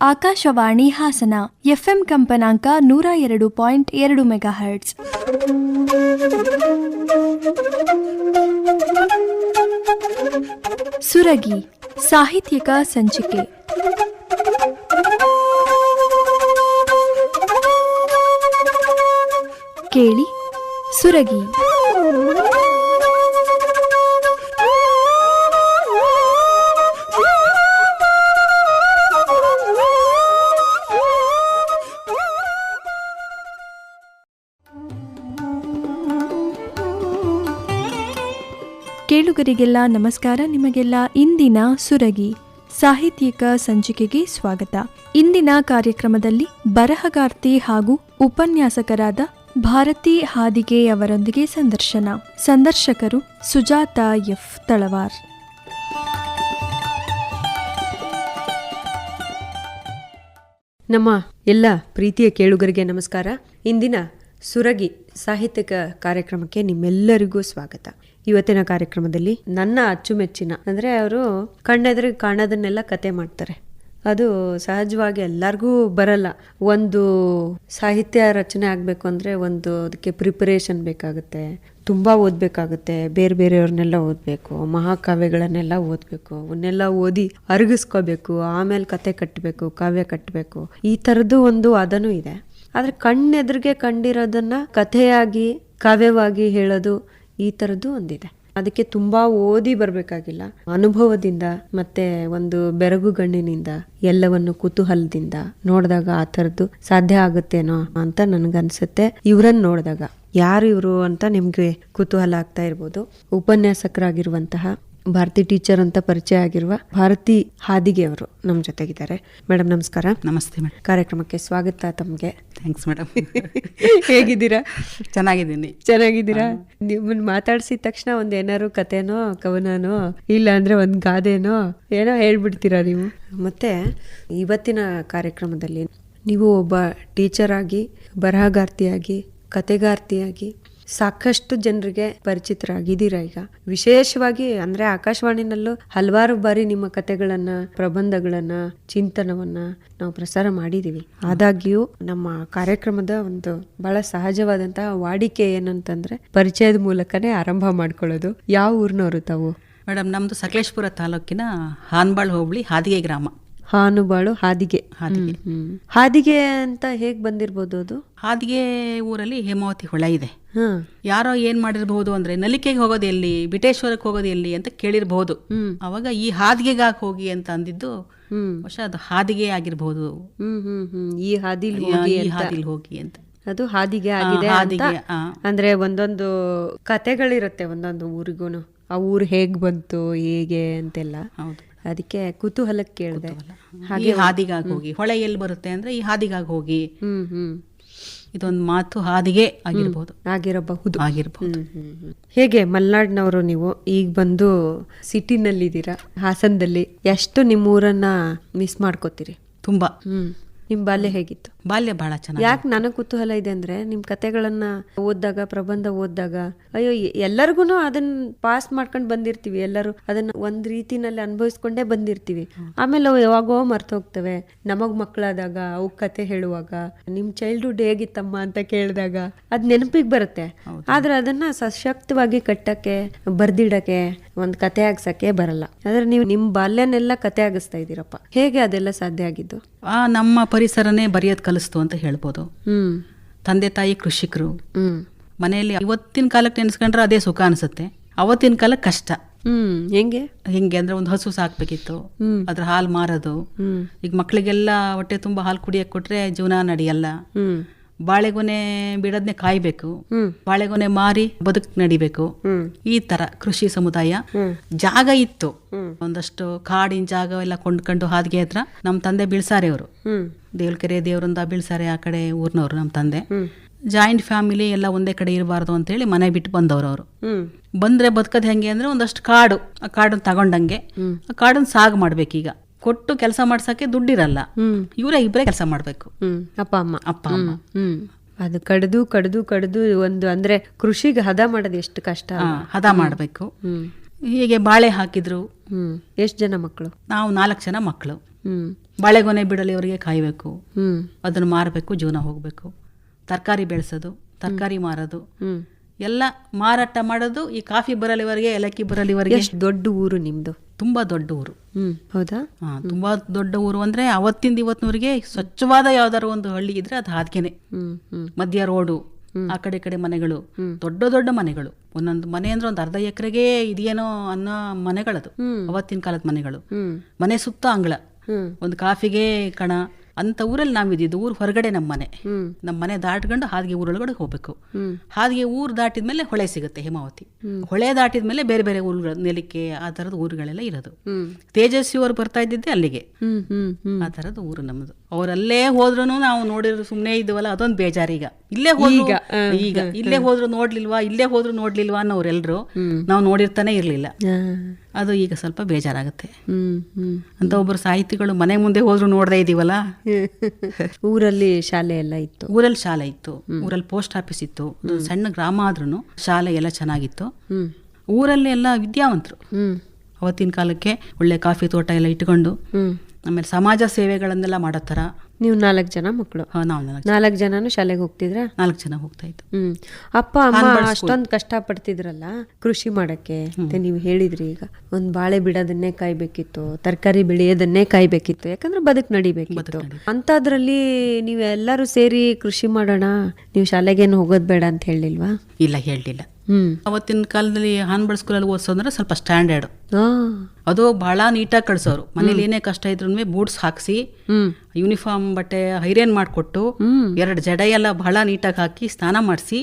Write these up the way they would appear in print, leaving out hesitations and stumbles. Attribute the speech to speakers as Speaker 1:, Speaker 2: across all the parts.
Speaker 1: Akashvani Hassan FM ಕಂಪನಾಂಕ 102.2 megahertz. Suragi ಸಾಹಿತ್ಯಿಕ ಸಂಚಿಕೆ. ಕೇಳಿ ಸುರಗಿ. ಕೇಳುಗರಿಗೆಲ್ಲ ನಮಸ್ಕಾರ. ನಿಮಗೆಲ್ಲ ಇಂದಿನ ಸುರಗಿ ಸಾಹಿತ್ಯಿಕ ಸಂಚಿಕೆಗೆ ಸ್ವಾಗತ. ಇಂದಿನ ಕಾರ್ಯಕ್ರಮದಲ್ಲಿ ಬರಹಗಾರ್ತಿ ಹಾಗೂ ಉಪನ್ಯಾಸಕರಾದ ಭಾರತಿ ಹಾದಿಗೆ ಅವರೊಂದಿಗೆ ಸಂದರ್ಶನ. ಸಂದರ್ಶಕರು ಸುಜಾತಾ ಎಫ್ ತಳವಾರ್.
Speaker 2: ನಮ್ಮ ಎಲ್ಲ ಪ್ರೀತಿಯ ಕೇಳುಗರಿಗೆ ನಮಸ್ಕಾರ. ಇಂದಿನ ಸುರಗಿ ಸಾಹಿತ್ಯಿಕ ಕಾರ್ಯಕ್ರಮಕ್ಕೆ ನಿಮ್ಮೆಲ್ಲರಿಗೂ ಸ್ವಾಗತ. ಇವತ್ತಿನ ಕಾರ್ಯಕ್ರಮದಲ್ಲಿ ನನ್ನ ಅಚ್ಚುಮೆಚ್ಚಿನ ಅಂದರೆ ಅವರು ಕಣ್ಣೆದುರಿಗೆ ಕಾಣೋದನ್ನೆಲ್ಲ ಕತೆ ಮಾಡ್ತಾರೆ. ಅದು ಸಹಜವಾಗಿ ಎಲ್ಲರಿಗೂ ಬರಲ್ಲ. ಒಂದು ಸಾಹಿತ್ಯ ರಚನೆ ಆಗಬೇಕು ಅಂದರೆ ಒಂದು ಅದಕ್ಕೆ ಪ್ರಿಪರೇಷನ್ ಬೇಕಾಗುತ್ತೆ, ತುಂಬ ಓದಬೇಕಾಗುತ್ತೆ, ಬೇರೆ ಬೇರೆಯವ್ರನ್ನೆಲ್ಲ ಓದಬೇಕು, ಮಹಾಕಾವ್ಯಗಳನ್ನೆಲ್ಲ ಓದಬೇಕು, ಅವನ್ನೆಲ್ಲ ಓದಿ ಅರಗಿಸ್ಕೋಬೇಕು, ಆಮೇಲೆ ಕತೆ ಕಟ್ಟಬೇಕು, ಕಾವ್ಯ ಕಟ್ಟಬೇಕು. ಈ ಥರದ್ದು ಒಂದು ಅದನ್ನು ಇದೆ. ಆದರೆ ಕಣ್ಣೆದುರಿಗೆ ಕಂಡಿರೋದನ್ನ ಕಥೆಯಾಗಿ ಕಾವ್ಯವಾಗಿ ಹೇಳೋದು ಈ ಥರದ್ದು ಒಂದಿದೆ. ಅದಕ್ಕೆ ತುಂಬಾ ಓದಿ ಬರಬೇಕಾಗಿಲ್ಲ, ಅನುಭವದಿಂದ ಮತ್ತೆ ಒಂದು ಬೆರಗುಗಣ್ಣಿನಿಂದ ಎಲ್ಲವನ್ನು ಕುತೂಹಲದಿಂದ ನೋಡಿದಾಗ ಆ ಥರದ್ದು ಸಾಧ್ಯ ಆಗುತ್ತೇನೋ ಅಂತ ನನಗನ್ಸುತ್ತೆ. ಇವರನ್ನು ನೋಡಿದಾಗ ಯಾರು ಇವರು ಅಂತ ನಿಮ್ಗೆ ಕುತೂಹಲ ಆಗ್ತಾ ಇರ್ಬೋದು. ಉಪನ್ಯಾಸಕರಾಗಿರುವಂತಹ ಭಾರತಿ ಟೀಚರ್ ಅಂತ ಪರಿಚಯ ಆಗಿರುವ ಭಾರತಿ ಹಾದಿಗೆ ಅವರು ನಮ್ಮ ಜೊತೆಗಿದ್ದಾರೆ. ಮೇಡಮ್ ನಮಸ್ಕಾರ.
Speaker 3: ನಮಸ್ತೆ ಮೇಡಮ್.
Speaker 2: ಕಾರ್ಯಕ್ರಮಕ್ಕೆ ಸ್ವಾಗತ ತಮಗೆ.
Speaker 3: Thanks madam.
Speaker 2: ಹೇಗಿದ್ದೀರಾ?
Speaker 3: ಚೆನ್ನಾಗಿದ್ದೀರಾ?
Speaker 2: ನಿಮ್ಮನ್ನ ಮಾತಾಡ್ಸಿದ ತಕ್ಷಣ ಒಂದ್ ಏನಾರು ಕಥೆನೋ ಕವನನೋ ಇಲ್ಲ ಅಂದ್ರೆ ಒಂದ್ ಗಾದೆನೋ ಏನೋ ಹೇಳ್ಬಿಡ್ತೀರಾ ನೀವು. ಮತ್ತೆ ಇವತ್ತಿನ ಕಾರ್ಯಕ್ರಮದಲ್ಲಿ ನೀವು ಒಬ್ಬ ಟೀಚರ್ ಆಗಿ, ಬರಹಗಾರ್ತಿಯಾಗಿ, ಕತೆಗಾರ್ತಿಯಾಗಿ ಸಾಕಷ್ಟು ಜನರಿಗೆ ಪರಿಚಿತರಾಗಿದ್ದೀರಾ. ಈಗ ವಿಶೇಷವಾಗಿ ಅಂದ್ರೆ ಆಕಾಶವಾಣಿನಲ್ಲೂ ಹಲವಾರು ಬಾರಿ ನಿಮ್ಮ ಕತೆಗಳನ್ನ, ಪ್ರಬಂಧಗಳನ್ನ, ಚಿಂತನವನ್ನ ನಾವು ಪ್ರಸಾರ ಮಾಡಿದೀವಿ. ಆದಾಗ್ಯೂ ನಮ್ಮ ಕಾರ್ಯಕ್ರಮದ ಒಂದು ಬಹಳ ಸಹಜವಾದಂತಹ ವಾಡಿಕೆ ಏನಂತಂದ್ರೆ ಪರಿಚಯದ ಮೂಲಕನೇ ಆರಂಭ ಮಾಡ್ಕೊಳ್ಳೋದು. ಯಾವ ಊರಿನವರು ತಾವು?
Speaker 3: ಮೇಡಮ್ ನಮ್ದು ಸಕಲೇಶಪುರ ತಾಲೂಕಿನ ಹಾನ್ಬಾಳ್ ಹೋಬಳಿ ಹಾದಿಗೆ ಗ್ರಾಮ.
Speaker 2: ಹಾನುಬಾಳು ಹಾದಿಗೆ. ಹಾದಿಗೆ ಅಂತ ಹೇಗ್ ಬಂದಿರ್ಬೋದು? ಅದು
Speaker 3: ಹಾದಿಗೆ ಊರಲ್ಲಿ ಹೇಮಾವತಿ ಹೊಳೆ ಇದೆ. ಯಾರೋ ಏನ್ ಮಾಡಿರ್ಬಹುದು ಅಂದ್ರೆ ನಲಿಕೆಗೆ ಹೋಗೋದು ಎಲ್ಲಿ, ಬಿಟೇಶ್ವರಕ್ಕೆ ಹೋಗೋದು ಎಲ್ಲಿ ಅಂತ ಕೇಳಿರ್ಬಹುದು. ಅವಾಗ ಈ ಹಾದಿಗೆಗಾಗ ಹೋಗಿ ಅಂತ ಅಂದಿದ್ದು ಬಹುಶಃ ಅದು ಹಾದಿಗೆ ಆಗಿರ್ಬಹುದು.
Speaker 2: ಈ ಹಾದಿಲ್
Speaker 3: ಹೋಗಿ ಅಂತ
Speaker 2: ಅದು ಹಾದಿಗೆ ಆಗಿದೆ ಅಂತ. ಅಂದ್ರೆ ಒಂದೊಂದು ಕತೆಗಳಿರುತ್ತೆ ಒಂದೊಂದು ಊರಿಗೂನು. ಆ ಊರು ಹೇಗ್ ಬಂತು, ಹೇಗೆ ಅಂತೆಲ್ಲ.
Speaker 3: ಹೌದು,
Speaker 2: ಅದಕ್ಕೆ ಕುತೂಹಲಕ್ಕೆ ಕೇಳಿದೆ.
Speaker 3: ಹಾಗೆ ಹಾದಿಗಾಗಿ ಹೋಗಿ, ಹೊಳೆ ಎಲ್ಲಿ ಬರುತ್ತೆ ಅಂದ್ರೆ ಈ ಹಾದಿಗಾಗಿ ಹೋಗಿ. ಇದೊಂದು ಮಾತು ಹಾದಿಗೆ ಆಗಿರಬಹುದು.
Speaker 2: ಹೇಗೆ ಮಲ್ನಾಡಿನವರು ನೀವು, ಈಗ ಬಂದು ಸಿಟಿನಲ್ಲಿದ್ದೀರಾ, ಹಾಸನದಲ್ಲಿ. ಎಷ್ಟು ನಿಮ್ಮೂರನ್ನ ಮಿಸ್ ಮಾಡ್ಕೋತೀರಿ?
Speaker 3: ತುಂಬಾ.
Speaker 2: ನಿಮ್ ಬಾಲ್ಯ ಹೇಗಿತ್ತು?
Speaker 3: ಬಾಲ್ಯ ಬಹಳ ಚೆನ್ನಾಗಿ.
Speaker 2: ಯಾಕೆ ನನಗೆ ಕುತೂಹಲ ಇದೆ ಅಂದ್ರೆ, ನಿಮ್ ಕತೆಗಳನ್ನ ಓದಿದಾಗ, ಪ್ರಬಂಧ ಓದಿದಾಗ, ಅಯ್ಯೋ ಎಲ್ಲರಿಗೂ ಅದನ್ನ ಪಾಸ್ ಮಾಡ್ಕೊಂಡು ಬಂದಿರ್ತೀವಿ. ಎಲ್ಲರೂ ಅದನ್ನ ಒಂದ್ ರೀತಿನಲ್ಲಿ ಅನುಭವಿಸ್ಕೊಂಡೇ ಬಂದಿರ್ತೀವಿ. ಆಮೇಲೆ ಅವು ಯಾವಾಗೋ ಮರ್ತ ಹೋಗ್ತವೆ. ನಮಗ್ ಮಕ್ಕಳಾದಾಗ ಅವು ಕತೆ ಹೇಳುವಾಗ, ನಿಮ್ ಚೈಲ್ಡ್ಹುಡ್ ಹೇಗಿತ್ತಮ್ಮ ಅಂತ ಕೇಳಿದಾಗ ಅದ್ ನೆನಪಿಗೆ ಬರುತ್ತೆ. ಆದ್ರೆ ಅದನ್ನ ಸಶಕ್ತವಾಗಿ ಕಟ್ಟಕ್ಕೆ, ಬರ್ದಿಡಕ್ಕೆ, ಒಂದ್ ಕತೆ ಆಗ್ಸಕ್ಕೆ ಬರಲ್ಲ. ಆದ್ರೆ ನೀವು ನಿಮ್ ಬಾಲ್ಯನೆಲ್ಲ ಕತೆ ಆಗಿಸ್ತಾ ಇದೀರಪ್ಪ. ಹೇಗೆ ಅದೆಲ್ಲ ಸಾಧ್ಯ ಆಗಿದ್ದು?
Speaker 3: ನಮ್ಮ ಪರಿಸರನೇ ಬರೆಯೋದ್ ಕಲಿಸ್ತು ಅಂತ ಹೇಳ್ಬೋದು. ತಂದೆ ತಾಯಿ ಕೃಷಿಕರು. ಮನೆಯಲ್ಲಿ ಇವತ್ತಿನ ಕಾಲಕ್ಕೆ ನೆನೆಸ್ಕೊಂಡ್ರೆ ಅದೇ ಸುಖ ಅನ್ಸುತ್ತೆ. ಅವತ್ತಿನ ಕಾಲಕ್ಕೆ ಕಷ್ಟ.
Speaker 2: ಹೆಂಗೆ
Speaker 3: ಅಂದ್ರೆ ಒಂದು ಹಸು ಸಾಕ್ಬೇಕಿತ್ತು, ಅದ್ರ ಹಾಲು ಮಾರೋದು. ಈಗ ಮಕ್ಳಿಗೆಲ್ಲ ಹೊಟ್ಟೆ ತುಂಬಾ ಹಾಲು ಕುಡಿಯಕ್ ಕೊಟ್ರೆ ಜೀವನ ನಡೆಯಲ್ಲ. ಬಾಳೆಗೊನೆ ಬಿಡೋದ್ನೆ ಕಾಯ್ಬೇಕು, ಬಾಳೆಗೊನೆ ಮಾರಿ ಬದುಕ್ ನಡಿಬೇಕು. ಈ ತರ ಕೃಷಿ ಸಮುದಾಯ. ಜಾಗ ಇತ್ತು, ಒಂದಷ್ಟು ಕಾಡಿನ ಜಾಗ ಎಲ್ಲ ಕೊಂಡ್ಕೊಂಡು ಹಾದಿಗೆ ಹತ್ರ ನಮ್ ತಂದೆ ಬೀಳ್ಸಾರೆ. ಅವರು ದೇವಲ್ಕೆರೆ ದೇವರಿಂದ ಬೀಳ್ಸಾರೆ, ಆ ಕಡೆ ಊರ್ನವ್ರು ನಮ್ ತಂದೆ. ಜಾಯಿಂಟ್ ಫ್ಯಾಮಿಲಿ ಎಲ್ಲ ಒಂದೇ ಕಡೆ ಇರಬಾರ್ದು ಅಂತೇಳಿ ಮನೆ ಬಿಟ್ಟು ಬಂದವ್ರು. ಅವರು ಬಂದ್ರೆ ಬದುಕದ್ ಹೆಂಗೆ ಅಂದ್ರೆ ಒಂದಷ್ಟು ಕಾಡು, ಆ ಕಾಡನ್ನ ತಗೊಂಡಂಗೆ ಆ ಕಾಡನ್ನ ಸಾಗ್ ಮಾಡ್ಬೇಕೀಗ. ಕೊಟ್ಟು ಕೆಲಸ ಮಾಡ್ಸಕ್ಕೆ ದುಡ್ಡಿರಲ್ಲ, ಇವರೇ ಇಬ್ಬರೇ ಕೆಲಸ ಮಾಡ್ಬೇಕು.
Speaker 2: ಅಪ್ಪ ಅಮ್ಮ. ಅದು ಕಡ್ದು ಕಡ್ದು ಕಡ್ದು ಒಂದು ಅಂದ್ರೆ ಕೃಷಿಗೆ ಹದ ಮಾಡೋದು ಎಷ್ಟು ಕಷ್ಟ.
Speaker 3: ಹದ ಮಾಡ್ಬೇಕು. ಹೀಗೆ ಬಾಳೆ ಹಾಕಿದ್ರು.
Speaker 2: ಎಷ್ಟು ಜನ ಮಕ್ಕಳು?
Speaker 3: ನಾವು 4 ಜನ ಮಕ್ಕಳು. ಬಾಳೆಗೊನೆ ಬಿಡಲಿವರೆಗೆ ಕಾಯಬೇಕು,
Speaker 2: ಹ್ಮ್
Speaker 3: ಅದನ್ನು ಮಾರಬೇಕು, ಜೀವನ ಹೋಗಬೇಕು. ತರಕಾರಿ ಬೆಳೆಸೋದು, ತರಕಾರಿ ಮಾರೋದು, ಎಲ್ಲ ಮಾರಾಟ ಮಾಡೋದು. ಈ ಕಾಫಿ ಬರಲಿವರೆಗೆ, ಏಲಕ್ಕಿ ಬರಲಿವರೆಗೆ.
Speaker 2: ಎಷ್ಟು ದೊಡ್ಡ ಊರು ನಿಮ್ದು?
Speaker 3: ತುಂಬಾ ದೊಡ್ಡ ಊರು.
Speaker 2: ಹೌದಾ?
Speaker 3: ತುಂಬಾ ದೊಡ್ಡ ಊರು ಅಂದ್ರೆ ಅವತ್ತಿಂದ ಇವತ್ತಿನವರೆಗೆ ಸ್ವಚ್ಛವಾದ ಯಾವ್ದಾರು ಒಂದು ಹಳ್ಳಿ ಇದ್ರೆ ಅದು ಹಾದ್ಗೆನೆ. ಮಧ್ಯ ರೋಡು, ಆ ಕಡೆ ಈ ಕಡೆ ಮನೆಗಳು, ದೊಡ್ಡ ದೊಡ್ಡ ಮನೆಗಳು. ಒಂದೊಂದು ಮನೆ ಅಂದ್ರೆ ಒಂದು ಅರ್ಧ ಎಕರೆಗೆ ಇದೆಯೇನೋ ಅನ್ನೋ ಮನೆಗಳದು, ಅವತ್ತಿನ ಕಾಲದ ಮನೆಗಳು. ಮನೆ ಸುತ್ತ ಅಂಗಳ, ಒಂದು ಕಾಫಿಗೆ ಕಣ ಅಂತ ಊರಲ್ಲಿ ನಾವಿದ್ದು. ಊರು ಹೊರಗಡೆ ನಮ್ಮ ಮನೆ ದಾಟ್ಕೊಂಡು ಹಾದಿಗೆ ಊರೊಳಗಡೆ ಹೋಗ್ಬೇಕು. ಹಾದಿಗೆ ಊರು ದಾಟಿದ್ಮೇಲೆ ಹೊಳೆ ಸಿಗುತ್ತೆ, ಹೇಮಾವತಿ. ಹೊಳೆ ದಾಟಿದ್ಮೇಲೆ ಬೇರೆ ಬೇರೆ ಊರುಗಳು, ನೆಲಿಕೆ, ಆ ತರದ ಊರುಗಳೆಲ್ಲ ಇರೋದು. ತೇಜಸ್ವಿ ಅವ್ರು ಬರ್ತಾ ಇದ್ದಿದ್ದೆ ಅಲ್ಲಿಗೆ, ಆ ತರದ ಊರು ನಮ್ದು. ಅವ್ರಲ್ಲೇ ಹೋದ್ರು ನಾವು ನೋಡಿದ್ರು ಸುಮ್ನೆ ಇದ್ವಲ್ಲ, ಅದೊಂದು ಬೇಜಾರೀಗ. ಇಲ್ಲೇ ಹೋದ್ರು ಈಗ ಇಲ್ಲೇ ಹೋದ್ರು ನೋಡ್ಲಿಲ್ವಾ ಅನ್ನೋರೆಲ್ರು ನಾವು ನೋಡಿರ್ತಾನೆ ಇರ್ಲಿಲ್ಲ. ಅದು ಈಗ ಸ್ವಲ್ಪ ಬೇಜಾರಾಗುತ್ತೆ. ಅಂತ ಒಬ್ಬರು ಸಾಹಿತಿಗಳು ಮನೆ ಮುಂದೆ ಹೋದ್ರು ನೋಡ್ದೇ ಇದೀವಲ್ಲ.
Speaker 2: ಊರಲ್ಲಿ ಶಾಲೆ ಎಲ್ಲ ಇತ್ತು?
Speaker 3: ಊರಲ್ಲಿ ಶಾಲೆ ಇತ್ತು, ಊರಲ್ಲಿ ಪೋಸ್ಟ್ ಆಫೀಸ್ ಇತ್ತು. ಸಣ್ಣ ಗ್ರಾಮ ಆದ್ರೂ ಶಾಲೆ ಎಲ್ಲ ಚೆನ್ನಾಗಿತ್ತು. ಊರಲ್ಲಿ ಎಲ್ಲ ವಿದ್ಯಾವಂತರು. ಅವತ್ತಿನ ಕಾಲಕ್ಕೆ ಒಳ್ಳೆ ಕಾಫಿ ತೋಟ ಎಲ್ಲ ಇಟ್ಕೊಂಡು, ಆಮೇಲೆ ಸಮಾಜ ಸೇವೆಗಳನ್ನೆಲ್ಲ ಮಾಡೋ ಥರ.
Speaker 2: ನೀವು 4 ಜನ ಮಕ್ಕಳು?
Speaker 3: ನಾವು
Speaker 2: 4 ಜನನು ಶಾಲೆಗೆ ಹೋಗ್ತಿದ್ರ?
Speaker 3: 4 ಜನ ಹೋಗ್ತಾ ಇತ್ತು.
Speaker 2: ಅಪ್ಪ ಅಮ್ಮ ಅಷ್ಟೊಂದು ಕಷ್ಟ ಪಡ್ತಿದ್ರಲ್ಲ ಕೃಷಿ ಮಾಡಕ್ಕೆ ಅಂತ ನೀವು ಹೇಳಿದ್ರಿ. ಈಗ ಒಂದ್ ಬಾಳೆ ಬಿಡೋದನ್ನೇ ಕಾಯ್ಬೇಕಿತ್ತು, ತರಕಾರಿ ಬೆಳೆಯೋದನ್ನೇ ಕಾಯ್ಬೇಕಿತ್ತು, ಯಾಕಂದ್ರೆ ಬದುಕು ನಡಿಬೇಕಿತ್ತು. ಅಂತದ್ರಲ್ಲಿ ನೀವೆಲ್ಲರೂ ಸೇರಿ ಕೃಷಿ ಮಾಡೋಣ, ನೀವು ಶಾಲೆಗೇನು ಹೋಗೋದ್ ಬೇಡ ಅಂತ ಹೇಳಿಲ್ವಾ?
Speaker 3: ಇಲ್ಲ, ಹೇಳಲಿಲ್ಲ. ಅವತ್ತಿನ ಕಾಲದಲ್ಲಿ ಹಾನ್ಬಳ ಸ್ಕೂಲಲ್ಲಿ ಓದಿಸೋದ್ರೆ ಸ್ವಲ್ಪ ಸ್ಟ್ಯಾಂಡರ್ಡ್. ಅದು ಬಹಳ ನೀಟಾಗಿ ಕಳ್ಸೋರು. ಮನೇಲಿ ಏನೇ ಕಷ್ಟ ಇದ್ರು ಬೂಟ್ಸ್ ಹಾಕ್ಸಿ, ಯೂನಿಫಾರ್ಮ್ ಬಟ್ಟೆ ಐರನ್ ಮಾಡಿಕೊಟ್ಟು, 2 ಜಡೆ ಎಲ್ಲ ಬಹಳ ನೀಟಾಗಿ ಹಾಕಿ ಸ್ನಾನ ಮಾಡಿಸಿ.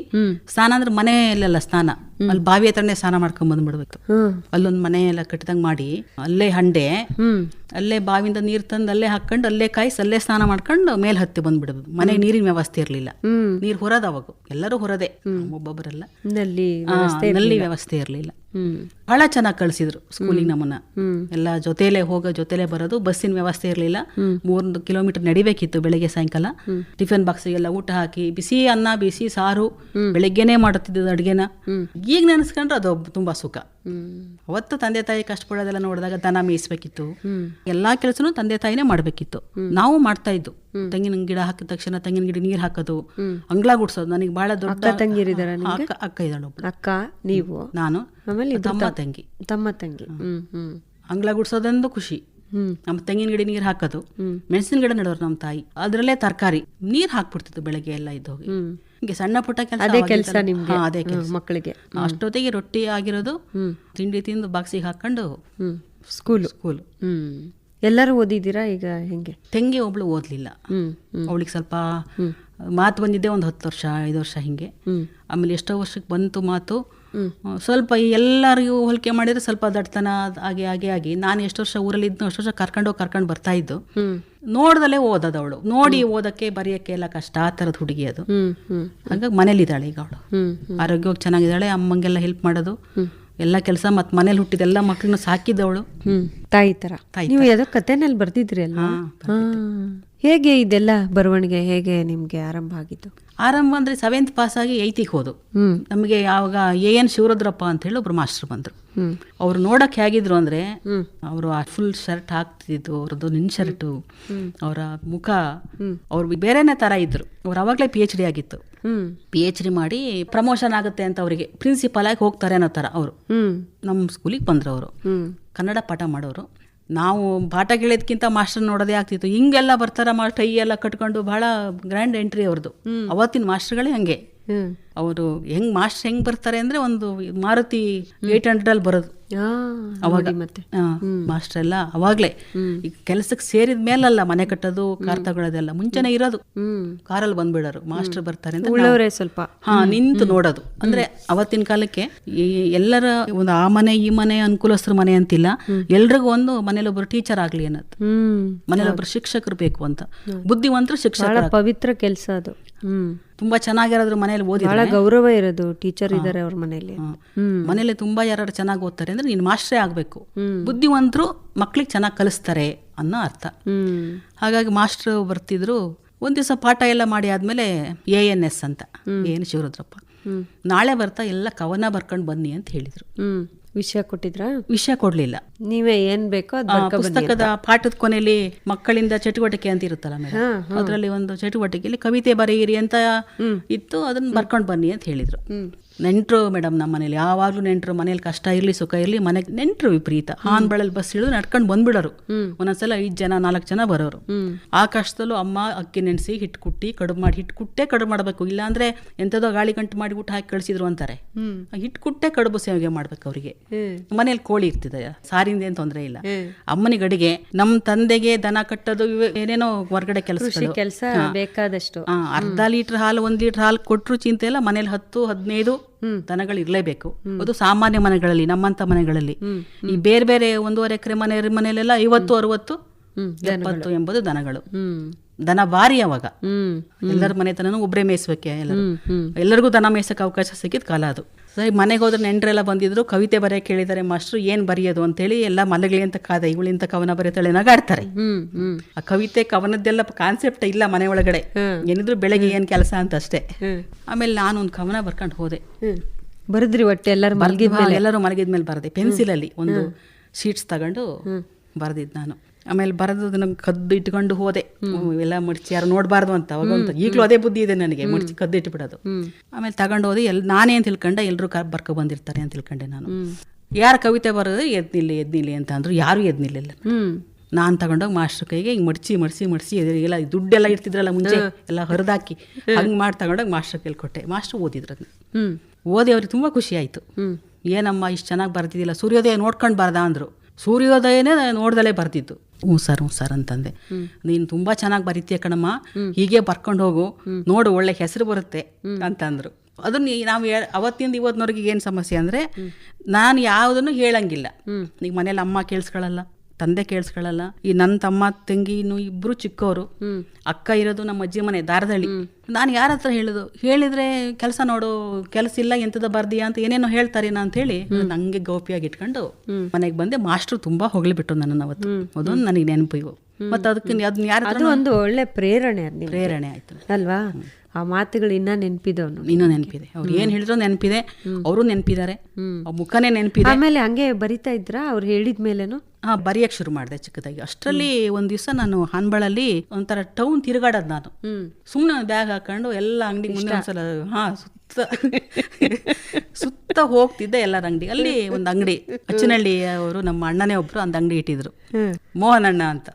Speaker 3: ಸ್ನಾನ ಅಂದ್ರೆ ಮನೆಯಲ್ಲೆಲ್ಲ ಸ್ನಾನ, ಅಲ್ಲಿ ಬಾವಿ ಹತ್ರನೇ ಸ್ನಾನ ಮಾಡ್ಕೊಂಡ್ ಬಂದ್ಬಿಡ್ಬೇಕು. ಅಲ್ಲೊಂದ್ ಮನೆ ಎಲ್ಲ ಕಟ್ಟಿದಂಗ್ ಮಾಡಿ, ಅಲ್ಲೇ ಹಂಡೆ, ಅಲ್ಲೇ ಬಾವಿಯಿಂದ ನೀರ್ ತಂದು ಅಲ್ಲೇ ಹಾಕೊಂಡು, ಅಲ್ಲೇ ಕಾಯಿಸಿ, ಅಲ್ಲೇ ಸ್ನಾನ ಮಾಡ್ಕೊಂಡು ಮೇಲೆ ಹತ್ತಿ ಬಂದ್ಬಿಡೋದು. ಮನೆಗೆ ನೀರಿನ ವ್ಯವಸ್ಥೆ ಇರ್ಲಿಲ್ಲ, ನೀರ್ ಹೊರದ. ಅವಾಗ ಎಲ್ಲರೂ ಹೊರದೆ, ಒಬ್ಬೊಬ್ಬರೆಲ್ಲ. ನಲ್ಲಿ ವ್ಯವಸ್ಥೆ ಇರ್ಲಿಲ್ಲ. ಬಹಳ ಚೆನ್ನಾಗಿ ಕಳ್ಸಿದ್ರು ಸ್ಕೂಲಿಗೆ ನಮ್ಮನ್ನ. ಎಲ್ಲ ಜೊತೆಲೆ ಬರೋದು. ಬಸ್ಸಿನ ವ್ಯವಸ್ಥೆ ಇರ್ಲಿಲ್ಲ. 3 ಕಿಲೋಮೀಟರ್ ನಡಿಬೇಕಿತ್ತು ಬೆಳಿಗ್ಗೆ ಸಾಯಂಕಾಲ. ಟಿಫಿನ್ ಬಾಕ್ಸಿಗೆಲ್ಲ ಊಟ ಹಾಕಿ, ಬಿಸಿ ಅನ್ನ, ಬಿಸಿ ಸಾರು ಬೆಳಿಗ್ಗೆನೆ ಮಾಡುತ್ತಿದ್ದು ಅಡ್ಗೆನ. ಈಗ ನೆನೆಸ್ಕೊಂಡ್ರೆ ಅದು ತುಂಬಾ ಸುಖ. ಅವತ್ತು ತಂದೆ ತಾಯಿ ಕಷ್ಟಪಡೋದೆಲ್ಲ ನೋಡಿದಾಗ ದನ ಮೇಯಿಸ್ಬೇಕಿತ್ತು, ಎಲ್ಲಾ ಕೆಲಸನೂ ತಂದೆ ತಾಯಿನೇ ಮಾಡ್ಬೇಕಿತ್ತು. ನಾವು ಮಾಡ್ತಾ ಇದ್ದು. ತೆಂಗಿನ ಗಿಡ ಹಾಕಿದ ತಕ್ಷಣ ತೆಂಗಿನ ಗಿಡ ನೀರ್ ಹಾಕೋದು, ಅಂಗ್ಳ ಗುಡ್ಸೋದು. ನನಗೆ ಬಹಳ ದೊಡ್ಡ ಅಕ್ಕ ಇದ್ದಾಳೆ,
Speaker 2: ಅಕ್ಕ, ನೀವು,
Speaker 3: ನಾನು,
Speaker 2: ಆಮೇಲೆ
Speaker 3: ತಮ್ಮ ತಂಗಿ. ಅಂಗ್ಳ ಗುಡ್ಸೋದೊಂದು ಖುಷಿ. ನಮ್ಮ ತೆಂಗಿನ ಗಿಡ ನೀರ್ ಹಾಕೋದು, ಮೆಣಸಿನ ಗಿಡ ನೆಡೋರು ನಮ್ಮ ತಾಯಿ. ಅದ್ರಲ್ಲೇ ತರಕಾರಿ ನೀರ್ ಹಾಕ್ಬಿಡ್ತಿತ್ತು ಬೆಳಗ್ಗೆ ಎಲ್ಲ ಇದ್ದೋಗಿ. ಹಿಂಗೆ ಸಣ್ಣ ಪುಟ್ಟ ಕೆಲಸ, ಅದೇ ಕೆಲಸ
Speaker 2: ಮಕ್ಕಳಿಗೆ.
Speaker 3: ಅಷ್ಟೊತ್ತಿಗೆ ರೊಟ್ಟಿ ಆಗಿರೋದು, ತಿಂಡಿ ತಿಂದು ಬಾಕ್ಸಿಗೆ ಹಾಕೊಂಡು
Speaker 2: ಸ್ಕೂಲ್. ಎಲ್ಲರೂ ಓದಿದ್ದೀರಾ ಈಗ? ಹೆಂಗೆ?
Speaker 3: ತಂಗಿ ಒಬ್ಳು ಓದ್ಲಿಲ್ಲ. ಅವಳಿಗೆ ಸ್ವಲ್ಪ ಮಾತು ಬಂದಿದ್ದೆ ಒಂದು 10 ವರ್ಷ 5 ವರ್ಷ ಹಿಂಗೆ. ಆಮೇಲೆ ಎಷ್ಟೋ ವರ್ಷಕ್ಕೆ ಬಂತು ಮಾತು. ಸ್ವಲ್ಪ ಎಲ್ಲರಿಗೂ ಹೋಲಿಕೆ ಮಾಡಿದ್ರೆ ಸ್ವಲ್ಪ ದಡ್ತನ ಆಗಿ ನಾನು ಎಷ್ಟು ವರ್ಷ ಊರಲ್ಲಿ ಇದ್ನೋ ಅಷ್ಟು ವರ್ಷ ಕರ್ಕೊಂಡು ಬರ್ತಾ ಇದ್ದು. ನೋಡ್ದಲ್ಲೇ ಓದೋದು ಅವಳು. ನೋಡಿ ಓದಕ್ಕೆ ಬರೆಯಕ್ಕೆ ಎಲ್ಲ ಕಷ್ಟ, ಆ ಥರದ ಹುಡುಗಿ ಅದು. ಹಾಗಾಗಿ ಮನೇಲಿದ್ದಾಳೆ ಈಗ ಅವಳು. ಆರೋಗ್ಯವಾಗಿ ಚೆನ್ನಾಗಿದ್ದಾಳೆ. ಅಮ್ಮಂಗೆಲ್ಲ ಹೆಲ್ಪ್ ಮಾಡೋದು, ಎಲ್ಲ ಕೆಲಸ. ಮತ್ತು ಮನೇಲಿ ಹುಟ್ಟಿದೆಲ್ಲ ಮಕ್ಕಳನ್ನ ಸಾಕಿದ್ದವಳು,
Speaker 2: ತಾಯಿ ತರ. ನೀವು ಯಾವುದೋ ಕಥೆನಲ್ಲಿ ಬರ್ದಿದ್ರಿ ಅಲ್ಲ? ಹೇಗೆ ಇದೆಲ್ಲ ಬರವಣಿಗೆ ಹೇಗೆ ನಿಮ್ಗೆ ಆರಂಭ ಆಗಿದ್ದು?
Speaker 3: ಆರಂಭ ಅಂದ್ರೆ 7th ಪಾಸ್ ಆಗಿ 8th ಹೋದು. ನಮಗೆ ಯಾವಾಗ AN ಶಿವರುದ್ರಪ್ಪ ಅಂತ ಹೇಳಿ ಒಬ್ರು ಮಾಸ್ಟರ್ ಬಂದ್ರು. ಅವ್ರು ನೋಡಕ್ ಹೇಗಿದ್ರು ಅಂದ್ರೆ, ಅವರು ಫುಲ್ ಶರ್ಟ್ ಹಾಕ್ತಿದ್ದು, ಅವ್ರದ್ದು ನಿನ್ ಶರ್ಟು, ಅವರ ಮುಖ, ಅವ್ರು ಬೇರೆನೆ ತರ ಇದ್ರು. ಅವ್ರು ಅವಾಗ್ಲೇ PhD ಆಗಿತ್ತು. PhD ಮಾಡಿ ಪ್ರಮೋಷನ್ ಆಗುತ್ತೆ ಅಂತ ಅವರಿಗೆ ಪ್ರಿನ್ಸಿಪಲ್ ಆಗಿ ಹೋಗ್ತಾರೆ ಅನ್ನೋ ತರ ಅವರು ನಮ್ಮ ಸ್ಕೂಲಿಗೆ ಬಂದ್ರು. ಅವರು ಕನ್ನಡ ಪಾಠ ಮಾಡೋರು. ನಾವು ಪಾಠ ಕೇಳೋದಕ್ಕಿಂತ ಮಾಸ್ಟರ್ ನೋಡೋದೇ ಆಗ್ತಿತ್ತು. ಹಿಂಗೆಲ್ಲ ಬರ್ತಾರ, ಟೈ ಎಲ್ಲ ಕಟ್ಕೊಂಡು, ಬಹಳ ಗ್ರ್ಯಾಂಡ್ ಎಂಟ್ರಿ ಅವ್ರದ್ದು. ಅವತ್ತಿನ ಮಾಸ್ಟರ್ಗಳೇ ಹಂಗೆ. ಅವರು ಮಾಸ್ಟರ್ ಹೆಂಗ್ ಬರ್ತಾರೆ ಅಂದ್ರೆ, ಒಂದು ಮಾರುತಿ 800 ಅಲ್ಲಿ ಬರೋದು ಅವಾಗ. ಮತ್ತೆ ಮಾಸ್ಟರ್ ಎಲ್ಲ ಅವಾಗ್ಲೇ ಈಗ ಕೆಲ್ಸಕ್ಕೆ ಸೇರಿದ ಮೇಲಲ್ಲ ಮನೆ ಕಟ್ಟೋದು, ಕಾರ್ ತಗೊಳ್ಳೋದೆಲ್ಲ ಮುಂಚೆನೆ ಇರೋದು. ಕಾರಲ್ಲಿ ಬಂದ್ಬಿಡೋರು, ಮಾಸ್ಟರ್ ಬರ್ತಾರೆ ಅಂತ
Speaker 2: ಸ್ವಲ್ಪ
Speaker 3: ನಿಂತು ನೋಡೋದು. ಅಂದ್ರೆ ಅವತ್ತಿನ ಕಾಲಕ್ಕೆ ಎಲ್ಲರ ಒಂದು ಆ ಮನೆ ಈ ಮನೆ ಅನುಕೂಲಸ್ಥರ ಮನೆ ಅಂತಿಲ್ಲ, ಎಲ್ರಿಗೂ ಒಂದು ಮನೇಲಿ ಒಬ್ರು ಟೀಚರ್ ಆಗ್ಲಿ ಅನ್ನೋದು, ಮನೇಲಿ ಒಬ್ರು ಶಿಕ್ಷಕರು ಬೇಕು ಅಂತ. ಬುದ್ಧಿವಂತರು ಶಿಕ್ಷಕ,
Speaker 2: ಪವಿತ್ರ ಕೆಲಸ ಅದು.
Speaker 3: ತುಂಬಾ ಚೆನ್ನಾಗಿರೋದ್ರ ಮನೇಲಿ ಓದಿ,
Speaker 2: ಬಹಳ ಗೌರವ ಇರೋದು. ಟೀಚರ್ ಇದಾರೆ ಅವ್ರ ಮನೇಲಿ.
Speaker 3: ಮನೇಲಿ ತುಂಬಾ ಯಾರು ಚೆನ್ನಾಗಿ ಓದ್ತಾರೆ ಅಂದ್ರೆ ನೀನ್ ಮಾಸ್ಟ್ರೇ ಆಗ್ಬೇಕು. ಬುದ್ಧಿವಂತರು ಮಕ್ಳಿಗೆ ಚೆನ್ನಾಗಿ ಕಲಿಸ್ತಾರೆ ಅನ್ನೋ ಅರ್ಥ. ಹಾಗಾಗಿ ಮಾಸ್ಟರ್ ಬರ್ತಿದ್ರು. ಒಂದ್ ದಿವಸ ಪಾಠ ಎಲ್ಲ ಮಾಡಿ ಆದ್ಮೇಲೆ ANS ಅಂತ, AN ಶಿವರುದ್ರಪ್ಪ, ನಾಳೆ ಬರ್ತಾ ಎಲ್ಲ ಕವನ ಬರ್ಕೊಂಡು ಬನ್ನಿ ಅಂತ ಹೇಳಿದ್ರು.
Speaker 2: ವಿಷಯ ಕೊಟ್ಟಿದ್ರಾ?
Speaker 3: ವಿಷಯ ಕೊಡ್ಲಿಲ್ಲ.
Speaker 2: ನೀವೇ ಏನ್ ಬೇಕೋ ಅದ್ ಬರ್ಕೊ ಬನ್ನಿ
Speaker 3: ಪುಸ್ತಕದ ಪಾಠದ ಕೊನೆಯಲ್ಲಿ ಮಕ್ಕಳಿಂದ ಚಟುವಟಿಕೆ ಅಂತ ಇರುತ್ತಲ್ಲ ಮೇಡಮ್, ಅದರಲ್ಲಿ ಒಂದು ಚಟುವಟಿಕೆಯಲ್ಲಿ ಕವಿತೆ ಬರೆಯಿರಿ ಅಂತ ಇತ್ತು, ಅದನ್ನ ಬರ್ಕೊಂಡು ಬನ್ನಿ ಅಂತ ಹೇಳಿದ್ರು. ನೆಂಟ್ರು ಮೇಡಮ್, ನಮ್ಮ ಮನೇಲಿ ಯಾವಾಗ್ಲೂ ನೆಂಟ್ರು, ಮನೇಲಿ ಕಷ್ಟ ಇರ್ಲಿ ಸುಖ ಇರ್ಲಿ, ಮನೆಗೆ ನೆಂಟ್ರು ವಿಪರೀತ. ಹಾನ್ಬಳಲ್ಲಿ ಬಸ್ ಇಳಿದು ನಡ್ಕೊಂಡು ಬಂದ್ಬಿಡೋರು. ಒಂದೊಂದ್ಸಲ 5 ಜನ 4 ಜನ ಬರೋರು. ಆ ಕಷ್ಟದಲ್ಲೂ ಅಮ್ಮ ಅಕ್ಕಿ ನೆನೆಸಿ ಹಿಟ್ಟು ಕುಟ್ಟಿ ಕಡುಬು ಮಾಡಿ, ಹಿಟ್ಟು ಕುಟ್ಟೆ ಕಡುಬು ಮಾಡಬೇಕು, ಇಲ್ಲಾಂದ್ರೆ ಎಂತದೋ ಗಾಳಿ ಗಂಟು ಮಾಡಿ ಊಟ ಹಾಕಿ ಕಳಿಸಿದ್ರು ಅಂತಾರೆ. ಹಿಟ್ಟು ಕುಟ್ಟೆ ಕಡುಬು ಸೇವಿಗೆ ಮಾಡ್ಬೇಕು ಅವರಿಗೆ. ಮನೇಲಿ ಕೋಳಿ ಇರ್ತಿದೆ, ಸಾರಿಂದ ಏನ್ ತೊಂದರೆ ಇಲ್ಲ. ಅಮ್ಮನಿಗೆ ಅಡಿಗೆ, ನಮ್ ತಂದೆಗೆ ದನ ಕಟ್ಟೋದು, ಏನೇನೋ ಹೊರಗಡೆ ಕೆಲಸ
Speaker 2: ಬೇಕಾದಷ್ಟು.
Speaker 3: ಅರ್ಧ ಲೀಟರ್ ಹಾಲು 1 ಲೀಟರ್ ಹಾಲು ಕೊಟ್ಟರು ಚಿಂತೆ ಇಲ್ಲ, ಮನೇಲಿ 10-15 ದನಗಳು ಇರ್ಲೇಬೇಕು. ಅದು ಸಾಮಾನ್ಯ ಮನೆಗಳಲ್ಲಿ, ನಮ್ಮಂತ ಮನೆಗಳಲ್ಲಿ. ಈ ಬೇರೆ ಬೇರೆ 1.5 ಎಕರೆ ಮನೆಯಲ್ಲೆಲ್ಲ 50-60 70 ಎಂಬುದು ದನಗಳು. ದನ ಭಾರಿ ಅವಾಗ. ಎಲ್ಲರ ಮನೆತನೂ ಒಬ್ಬರೇ ಮೇಯಿಸ್ಬೇಕೆ, ಎಲ್ಲರಿಗೂ ದನ ಮೇಯ್ಸಕ್ಕೆ ಅವಕಾಶ ಸಿಕ್ಕಿದ ಕಾಲ ಅದು. ಸರಿ, ಮನೆಗೆ ಹೋದ್ರೆ ನೆಂಟರೆಲ್ಲ ಬಂದಿದ್ರು, ಕವಿತೆ ಬರೆಯ ಕೇಳಿದ್ದಾರೆ ಮಾಸ್ಟ್ರು, ಏನ್ ಬರೆಯೋದು ಅಂತೇಳಿ ಎಲ್ಲ ಮಲಗಲಿ ಅಂತ ಕಾದ, ಇವಳಿಂತ ಕವನ ಬರೆತಾಳೆ ನಗಾಡ್ತಾರೆ. ಆ ಕವಿತೆ ಕವನದ್ದೆಲ್ಲ ಕಾನ್ಸೆಪ್ಟ್ ಇಲ್ಲ ಮನೆ ಒಳಗಡೆ, ಏನಿದ್ರು ಬೆಳಗ್ಗೆ ಏನ್ ಕೆಲಸ ಅಂತ ಅಷ್ಟೇ. ಆಮೇಲೆ ನಾನು ಒಂದು ಕವನ ಬರ್ಕೊಂಡು ಹೋದೆ.
Speaker 2: ಬರೆದ್ರಿ? ಒಟ್ಟೆ ಎಲ್ಲರೂ
Speaker 3: ಮಲಗಿದ್ಮೇಲೆ ಬರದೆ, ಪೆನ್ಸಿಲಲ್ಲಿ ಒಂದು ಶೀಟ್ಸ್ ತಗೊಂಡು ಬರೆದಿದ್ದು ನಾನು. ಆಮೇಲೆ ಬರೆದು ನಂಗೆ ಕದ್ದು ಇಟ್ಕೊಂಡು ಹೋದೆ, ಎಲ್ಲ ಮಡ್ಚಿ ಯಾರು ನೋಡಬಾರ್ದು ಅಂತ. ಅವಾಗ ಈಗಲೂ ಅದೇ ಬುದ್ಧಿ ಇದೆ ನನಗೆ, ಮಡ್ಚಿ ಕದ್ದು ಇಟ್ಬಿಡೋದು. ಆಮೇಲೆ ತಗೊಂಡು ಹೋದೆ. ನಾನೇನು ತಿಳ್ಕೊಂಡೆ, ಎಲ್ಲರೂ ಬರ್ಕೊ ಬಂದಿರ್ತಾರೆ ಅಂತ ತಿಳ್ಕೊಂಡೆ ನಾನು. ಯಾರು ಕವಿತೆ ಬರೋದು ಎದ್ನಿಲ್ಲಿ ಅಂತ ಅಂದ್ರು, ಯಾರು ಎದ್ನಿಲ್ಲ. ನಾನು ತಗೊಂಡೋಗಿ ಮಾಸ್ಟರ್ ಕೈಗೆ ಹಿಂಗೆ ಮಡ್ಸಿ ಎಲ್ಲ ದುಡ್ಡೆಲ್ಲ ಇಡ್ತಿದ್ರಲ್ಲ ಮುಂಚೆ, ಎಲ್ಲ ಹರಿದಾಕಿ ಹಂಗೆ ಮಾಡಿ ತಗೊಂಡೋಗಿ ಮಾಸ್ಟರ್ ಕೈಲಿ ಕೊಟ್ಟೆ. ಮಾಸ್ಟರ್ ಓದಿದ್ರು ಅದನ್ನ. ಓದಿ ಅವ್ರಿಗೆ ತುಂಬ ಖುಷಿ ಆಯಿತು. ಏನಮ್ಮ ಇಷ್ಟು ಚೆನ್ನಾಗಿ ಬರ್ತಿದ್ದಿಲ್ಲ, ಸೂರ್ಯೋದಯ ನೋಡ್ಕೊಂಡು ಬಾರ್ದ ಅಂದರು. ಸೂರ್ಯೋದಯನೇ ನೋಡ್ದಲೇ ಬರ್ತಿತ್ತು. ಹ್ಞೂ ಸರ್ ಅಂತಂದೆ. ನೀನು ತುಂಬ ಚೆನ್ನಾಗಿ ಬರೀತೀಯ ಕಣಮ್ಮ, ಹೀಗೆ ಬರ್ಕೊಂಡು ಹೋಗು, ನೋಡು ಒಳ್ಳೆ ಹೆಸರು ಬರುತ್ತೆ ಅಂತಂದರು. ಅದನ್ನ ನಾವು ಅವತ್ತಿಂದ ಇವತ್ತಿನವ್ರಿಗೆ ಏನು ಸಮಸ್ಯೆ ಅಂದರೆ, ನಾನು ಯಾವುದನ್ನು ಹೇಳಂಗಿಲ್ಲ. ಈಗ ಮನೇಲಿ ಅಮ್ಮ ಕೇಳಿಸ್ಕೊಳ್ಳಲ್ಲ, ತಂದೆ ಕೇಳಿಸ್ಕೊಳ್ಳಲ್ಲ. ಈ ನನ್ನ ತಮ್ಮ ತಂಗಿನೂ ಇಬ್ರು ಚಿಕ್ಕವರು, ಅಕ್ಕ ಇರೋದು ನಮ್ಮ ಅಜ್ಜಿ ಮನೆ ದಾರದಳ್ಳಿ. ನಾನು ಯಾರ ಹತ್ರ ಹೇಳಿದ್ರೆ ಕೆಲಸ ನೋಡು, ಕೆಲಸ ಇಲ್ಲ ಎಂತದ ಬರ್ದಿಯಾ ಅಂತ ಏನೇನೋ ಹೇಳ್ತಾರೇನ ಅಂತ ಹೇಳಿ ನಂಗೆ ಗೌಪ್ಯಾಗಿ ಇಟ್ಕೊಂಡು ಮನೆಗೆ ಬಂದೆ. ಮಾಸ್ಟ್ರು ತುಂಬಾ ಹೊಗಳಿಬಿಟ್ಟು ನನ್ನನ್ನು ಅವತ್ತು. ಅದೊಂದು ನನಗೆ ನೆನಪು ಇವು. ಮತ್ತೆ ಅದಕ್ಕೆ ಯಾರು ಒಂದು
Speaker 2: ಒಳ್ಳೆ ಪ್ರೇರಣೆ
Speaker 3: ಆಯ್ತು
Speaker 2: ಅಲ್ವಾ? ಆ ಮಾತುಗಳು ಇನ್ನೂ ನೆನಪಿದೆ,
Speaker 3: ಅವ್ರು ಏನ್ ಹೇಳಿದ್ರು ನೆನಪಿದೆ, ಅವರು ನೆನಪಿದ್ದಾರೆ, ಮುಖನೇ ನೆನಪಿದೆ.
Speaker 2: ಆಮೇಲೆ ಹಂಗೆ ಬರಿತಾ ಇದ್ರ ಅವ್ರು ಹೇಳಿದ ಮೇಲೇನು?
Speaker 3: ಬರೆಯಕ್ಕೆ ಶುರು ಮಾಡಿದೆ ಚಿಕ್ಕದಾಗಿ. ಅಷ್ಟರಲ್ಲಿ ಒಂದ್ ದಿವಸ ನಾನು ಹಾನ್ಬಳಲ್ಲಿ ಒಂಥರ ಟೌನ್ ತಿರುಗಾಡೋದು. ನಾನು ಸುಮ್ಮನೆ ಬ್ಯಾಗ್ ಹಾಕೊಂಡು ಎಲ್ಲ ಅಂಗಡಿ ಮುಂದೆ ಒಂದ್ಸಲ ಸುತ್ತ ಹೋಗ್ತಿದ್ದೆ ಎಲ್ಲರ ಅಂಗಡಿ. ಅಲ್ಲಿ ಒಂದು ಅಂಗಡಿ ಅಚ್ಚನಹಳ್ಳಿ ಅವರು ನಮ್ಮ ಅಣ್ಣನೇ ಒಬ್ರು ಒಂದು ಅಂಗಡಿ ಇಟ್ಟಿದ್ರು, ಮೋಹನ್ ಅಣ್ಣ ಅಂತ.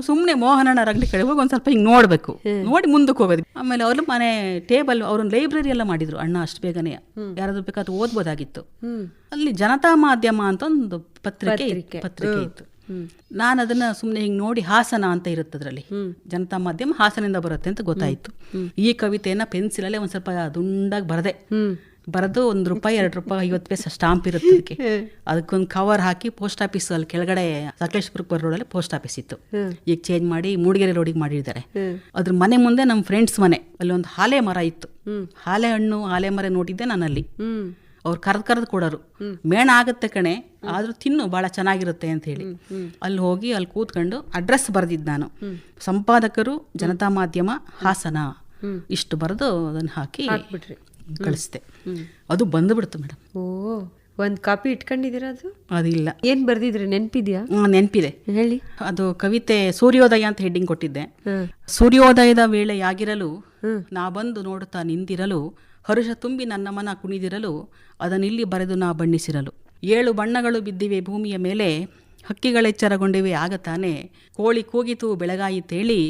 Speaker 3: ಸುಮ್ನೆ ಮೋಹನ್ ಅಣ್ಣರ ಅಂಗಡಿ ಕಡೆ ಹೋಗಿ ಒಂದ್ ಸ್ವಲ್ಪ ಹಿಂಗ್ ನೋಡ್ಬೇಕು, ನೋಡಿ ಮುಂದಕ್ಕೆ ಹೋಗೋದು. ಆಮೇಲೆ ಅವ್ರ ಮನೆ ಟೇಬಲ್, ಅವ್ರೊಂದು ಲೈಬ್ರರಿ ಎಲ್ಲ ಮಾಡಿದ್ರು ಅಣ್ಣ ಅಷ್ಟು ಬೇಗನೆ. ಯಾರಾದ್ರೂ ಬೇಕಾದ್ರೆ ಓದ್ಬೋದಾಗಿತ್ತು. ಅಲ್ಲಿ ಜನತಾ ಮಾಧ್ಯಮ ಅಂತ ಒಂದು ಪತ್ರಿಕೆ ಇತ್ತು. ನಾನು ಅದನ್ನ ಸುಮ್ಮನೆ ಹಿಂಗೆ ನೋಡಿ, ಹಾಸನ ಅಂತ ಇರುತ್ತೆ ಅದರಲ್ಲಿ, ಜನತಾ ಮಾಧ್ಯಮ ಹಾಸನಿಂದ ಬರುತ್ತೆ ಅಂತ ಗೊತ್ತಾಯ್ತು. ಈ ಕವಿತೆಯನ್ನ ಪೆನ್ಸಿಲಲ್ಲೇ ಒಂದ್ ಸ್ವಲ್ಪ ದುಂಡಾಗಿ ಬರೆದು ₹1 ₹2 50 ಪೈಸೆ ಸ್ಟಾಂಪ್ ಇರುತ್ತೆ ಅದಕ್ಕೆ. ಅದಕ್ಕೊಂದು ಕವರ್ ಹಾಕಿ ಪೋಸ್ಟ್ ಆಫೀಸ್ ಅಲ್ಲಿ ಕೆಳಗಡೆ ಸಕಲೇಶ್ಪುರ ರೋಡಲ್ಲಿ ಪೋಸ್ಟ್ ಆಫೀಸ್ ಇತ್ತು, ಈಗ ಚೇಂಜ್ ಮಾಡಿ ಮೂಡಿಗೆರೆ ರೋಡಿಗೆ ಮಾಡಿದ್ದಾರೆ. ಅದ್ರ ಮನೆ ಮುಂದೆ ನಮ್ಮ ಫ್ರೆಂಡ್ಸ್ ಮನೆ, ಅಲ್ಲಿ ಒಂದು ಹಾಲೆ ಮರ ಇತ್ತು. ಹಾಲೆ ಮರ ನೋಡಿದ್ದೆ ನಾನು ಅಲ್ಲಿ. ಅವ್ರು ಕರೆದು ಕೊಡೋರು, ಮೇಣ ಆಗುತ್ತೆ ಕಣೆ ಆದ್ರೂ ತಿನ್ನು, ಬಹಳ ಚೆನ್ನಾಗಿರುತ್ತೆ ಅಂತ ಹೇಳಿ. ಅಲ್ಲಿ ಹೋಗಿ ಅಲ್ಲಿ ಕೂತ್ಕೊಂಡು ಅಡ್ರೆಸ್ ಬರೆದಿದ್ದು ನಾನು, ಸಂಪಾದಕರು ಜನತಾ ಮಾಧ್ಯಮ ಹಾಸನ, ಇಷ್ಟು ಬರೆದು ಅದನ್ನ ಹಾಕಿ ಕಳಿಸ್ದೆ. ಅದು ಬಂದುಬಿಡ್ತು ಮೇಡಮ್.
Speaker 2: ಒಂದ್ ಕಾಪಿ ಇಟ್ಕೊಂಡಿದ್ದೀರಾ?
Speaker 3: ಅದಿಲ್ಲ.
Speaker 2: ಏನ್ ಬರ್ದಿದ್ರಿ, ನೆನ್ಪಿದ್ಯಾ?
Speaker 3: ನೆನ್ಪಿದೆ,
Speaker 2: ಹೇಳಿ.
Speaker 3: ಅದು ಕವಿತೆ ಸೂರ್ಯೋದಯ ಅಂತ ಹೆಡ್ಡಿಂಗ್ ಕೊಟ್ಟಿದ್ದೆ. ಸೂರ್ಯೋದಯದ ವೇಳೆಯಾಗಿರಲು ನಾ ಬಂದು ನೋಡುತ್ತಾ ನಿಂತಿರಲು, ಹರುಷ ತುಂಬಿ ನನ್ನ ಮನ ಕುಣಿದಿರಲು, ಅದನ್ನಿಲ್ಲಿ ಬರೆದು ನಾ ಬಣ್ಣಿಸಿರಲು. 7 ಬಣ್ಣಗಳು ಬಿದ್ದಿವೆ ಭೂಮಿಯ ಮೇಲೆ, ಹಕ್ಕಿಗಳೆಚ್ಚರಗೊಂಡಿವೆ ಆಗ ತಾನೆ, ಕೋಳಿ ಕೂಗಿತು ಬೆಳಗಾಯಿ ತೇಳಿ,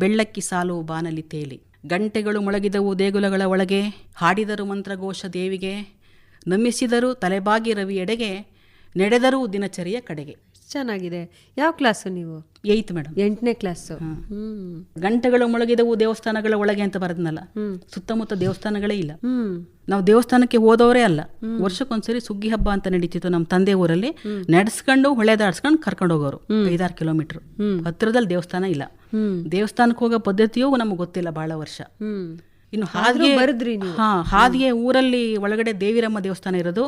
Speaker 3: ಬೆಳ್ಳಕ್ಕಿ ಸಾಲು ಬಾನಲಿ ತೇಲಿ. ಗಂಟೆಗಳು ಮೊಳಗಿದವು ದೇಗುಲಗಳ ಒಳಗೆ, ಹಾಡಿದರು ಮಂತ್ರಘೋಷ ದೇವಿಗೆ, ನಮಿಸಿದರು ತಲೆಬಾಗಿ ರವಿ ಎಡೆಗೆ, ನಡೆದರೂ ದಿನಚರಿಯ ಕಡೆಗೆ.
Speaker 2: ಚೆನ್ನಾಗಿದೆ. ಯಾವ ಕ್ಲಾಸು ನೀವು?
Speaker 3: 8th madam.
Speaker 2: 8ನೇ ಕ್ಲಾಸು.
Speaker 3: ಗಂಟೆಗಳು ಮೊಳಗಿದವು ದೇವಸ್ಥಾನಗಳ ಒಳಗೆ ಅಂತ ಬರೆದ್ನಲ್ಲ, ಸುತ್ತಮುತ್ತ ದೇವಸ್ಥಾನಗಳೇ ಇಲ್ಲ. ನಾವು ದೇವಸ್ಥಾನಕ್ಕೆ ಹೋದವರೇ ಅಲ್ಲ. ವರ್ಷಕ್ಕೊಂದ್ಸರಿ ಸುಗ್ಗಿ ಹಬ್ಬ ಅಂತ ನಡೀತಿತ್ತು ನಮ್ಮ ತಂದೆ ಊರಲ್ಲಿ. ನಡೆಸ್ಕೊಂಡು ಹೊಳೆದಾಡ್ಸ್ಕೊಂಡು ಕರ್ಕೊಂಡು ಹೋಗೋರು 5-6 ಕಿಲೋಮೀಟರ್. ಹತ್ರದಲ್ಲಿ ದೇವಸ್ಥಾನ ಇಲ್ಲ. ದೇವಸ್ಥಾನಕ್ಕೆ ಹೋಗೋ ಪದ್ಧತಿಯೂ ನಮ್ಗೆ ಗೊತ್ತಿಲ್ಲ ಬಹಳ ವರ್ಷ. ಇನ್ನು ಹಾದಿಗೆ
Speaker 2: ಬರದ್ರಿ
Speaker 3: ಹಾದಿಗೆ ಊರಲ್ಲಿ ಒಳಗಡೆ ದೇವಿರಮ್ಮ ದೇವಸ್ಥಾನ ಇರೋದು,